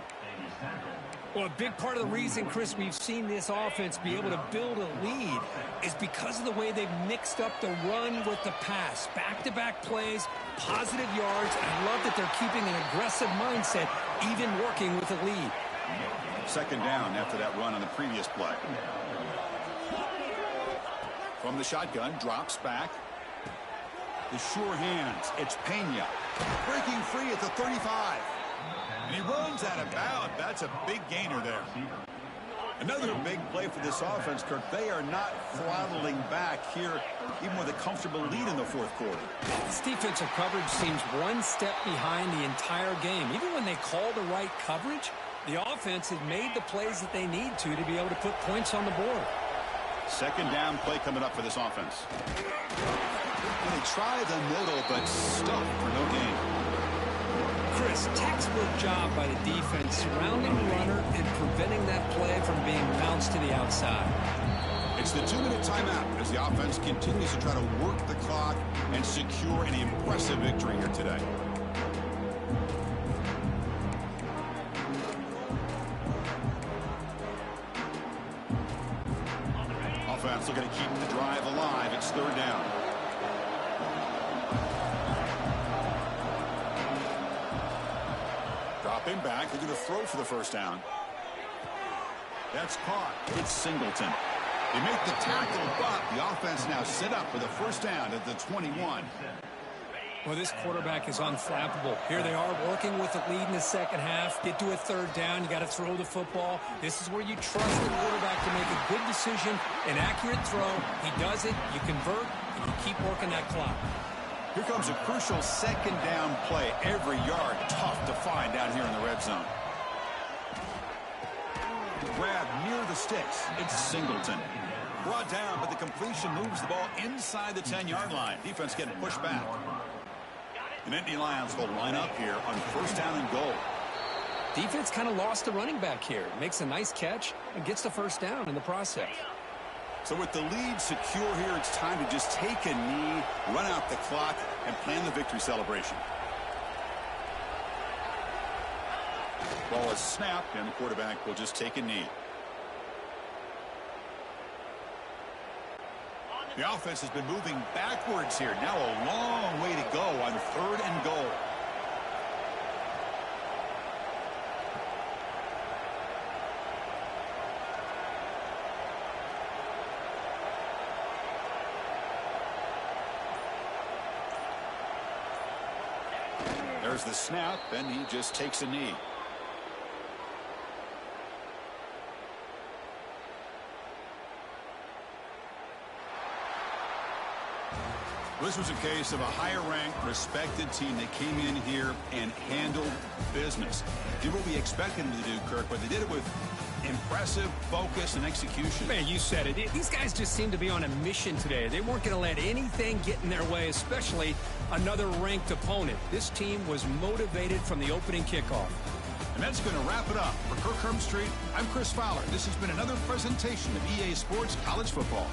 Well, a big part of the reason, Chris, we've seen this offense be able to build a lead is because of the way they've mixed up the run with the pass. Back-to-back plays, positive yards. I love that they're keeping an aggressive mindset, even working with a lead. Second down after that run on the previous play. From the shotgun, drops back. The sure hands. It's Pena. Breaking free at the 35. And he runs out of bounds. That's a big gainer there. Another big play for this offense, Kirk. They are not throttling back here, even with a comfortable lead in the fourth quarter. This defensive coverage seems one step behind the entire game. Even when they call the right coverage, the offense has made the plays that they need to be able to put points on the board. Second down play coming up for this offense. And they try the middle, but stuffed for no gain. Chris, textbook job by the defense surrounding the runner and preventing that play from being bounced to the outside. It's the 2-minute timeout as the offense continues to try to work the clock and secure an impressive victory here today. Offense looking to keep the drive alive. It's third down. Dropping back, they're going to throw for the first down. That's caught. It's Singleton. They make the tackle, but the offense now set up for the first down at the 21. Well, this quarterback is unflappable. Here they are working with the lead in the second half. Get to a third down. You got to throw the football. This is where you trust the quarterback to make a good decision, an accurate throw. He does it. You convert, and you keep working that clock. Here comes a crucial second down play. Every yard tough to find down here in the red zone. Grab near the sticks. It's Singleton. Brought down, but the completion moves the ball inside the 10-yard line. Defense getting pushed back. The Nittany Lions will line up here on first down and goal. Defense kind of lost the running back here. Makes a nice catch and gets the first down in the process. So with the lead secure here, it's time to just take a knee, run out the clock, and plan the victory celebration. Ball is snapped, and the quarterback will just take a knee. The offense has been moving backwards here. Now a long way to go on third and goal. There's the snap, and he just takes a knee. This was a case of a higher-ranked, respected team that came in here and handled business. Did what we expected them to do, Kirk, but they did it with impressive focus and execution. Man, you said it. These guys just seem to be on a mission today. They weren't going to let anything get in their way, especially another ranked opponent. This team was motivated from the opening kickoff. And that's going to wrap it up. For Kirk Herbstreit, I'm Chris Fowler. This has been another presentation of EA Sports College Football.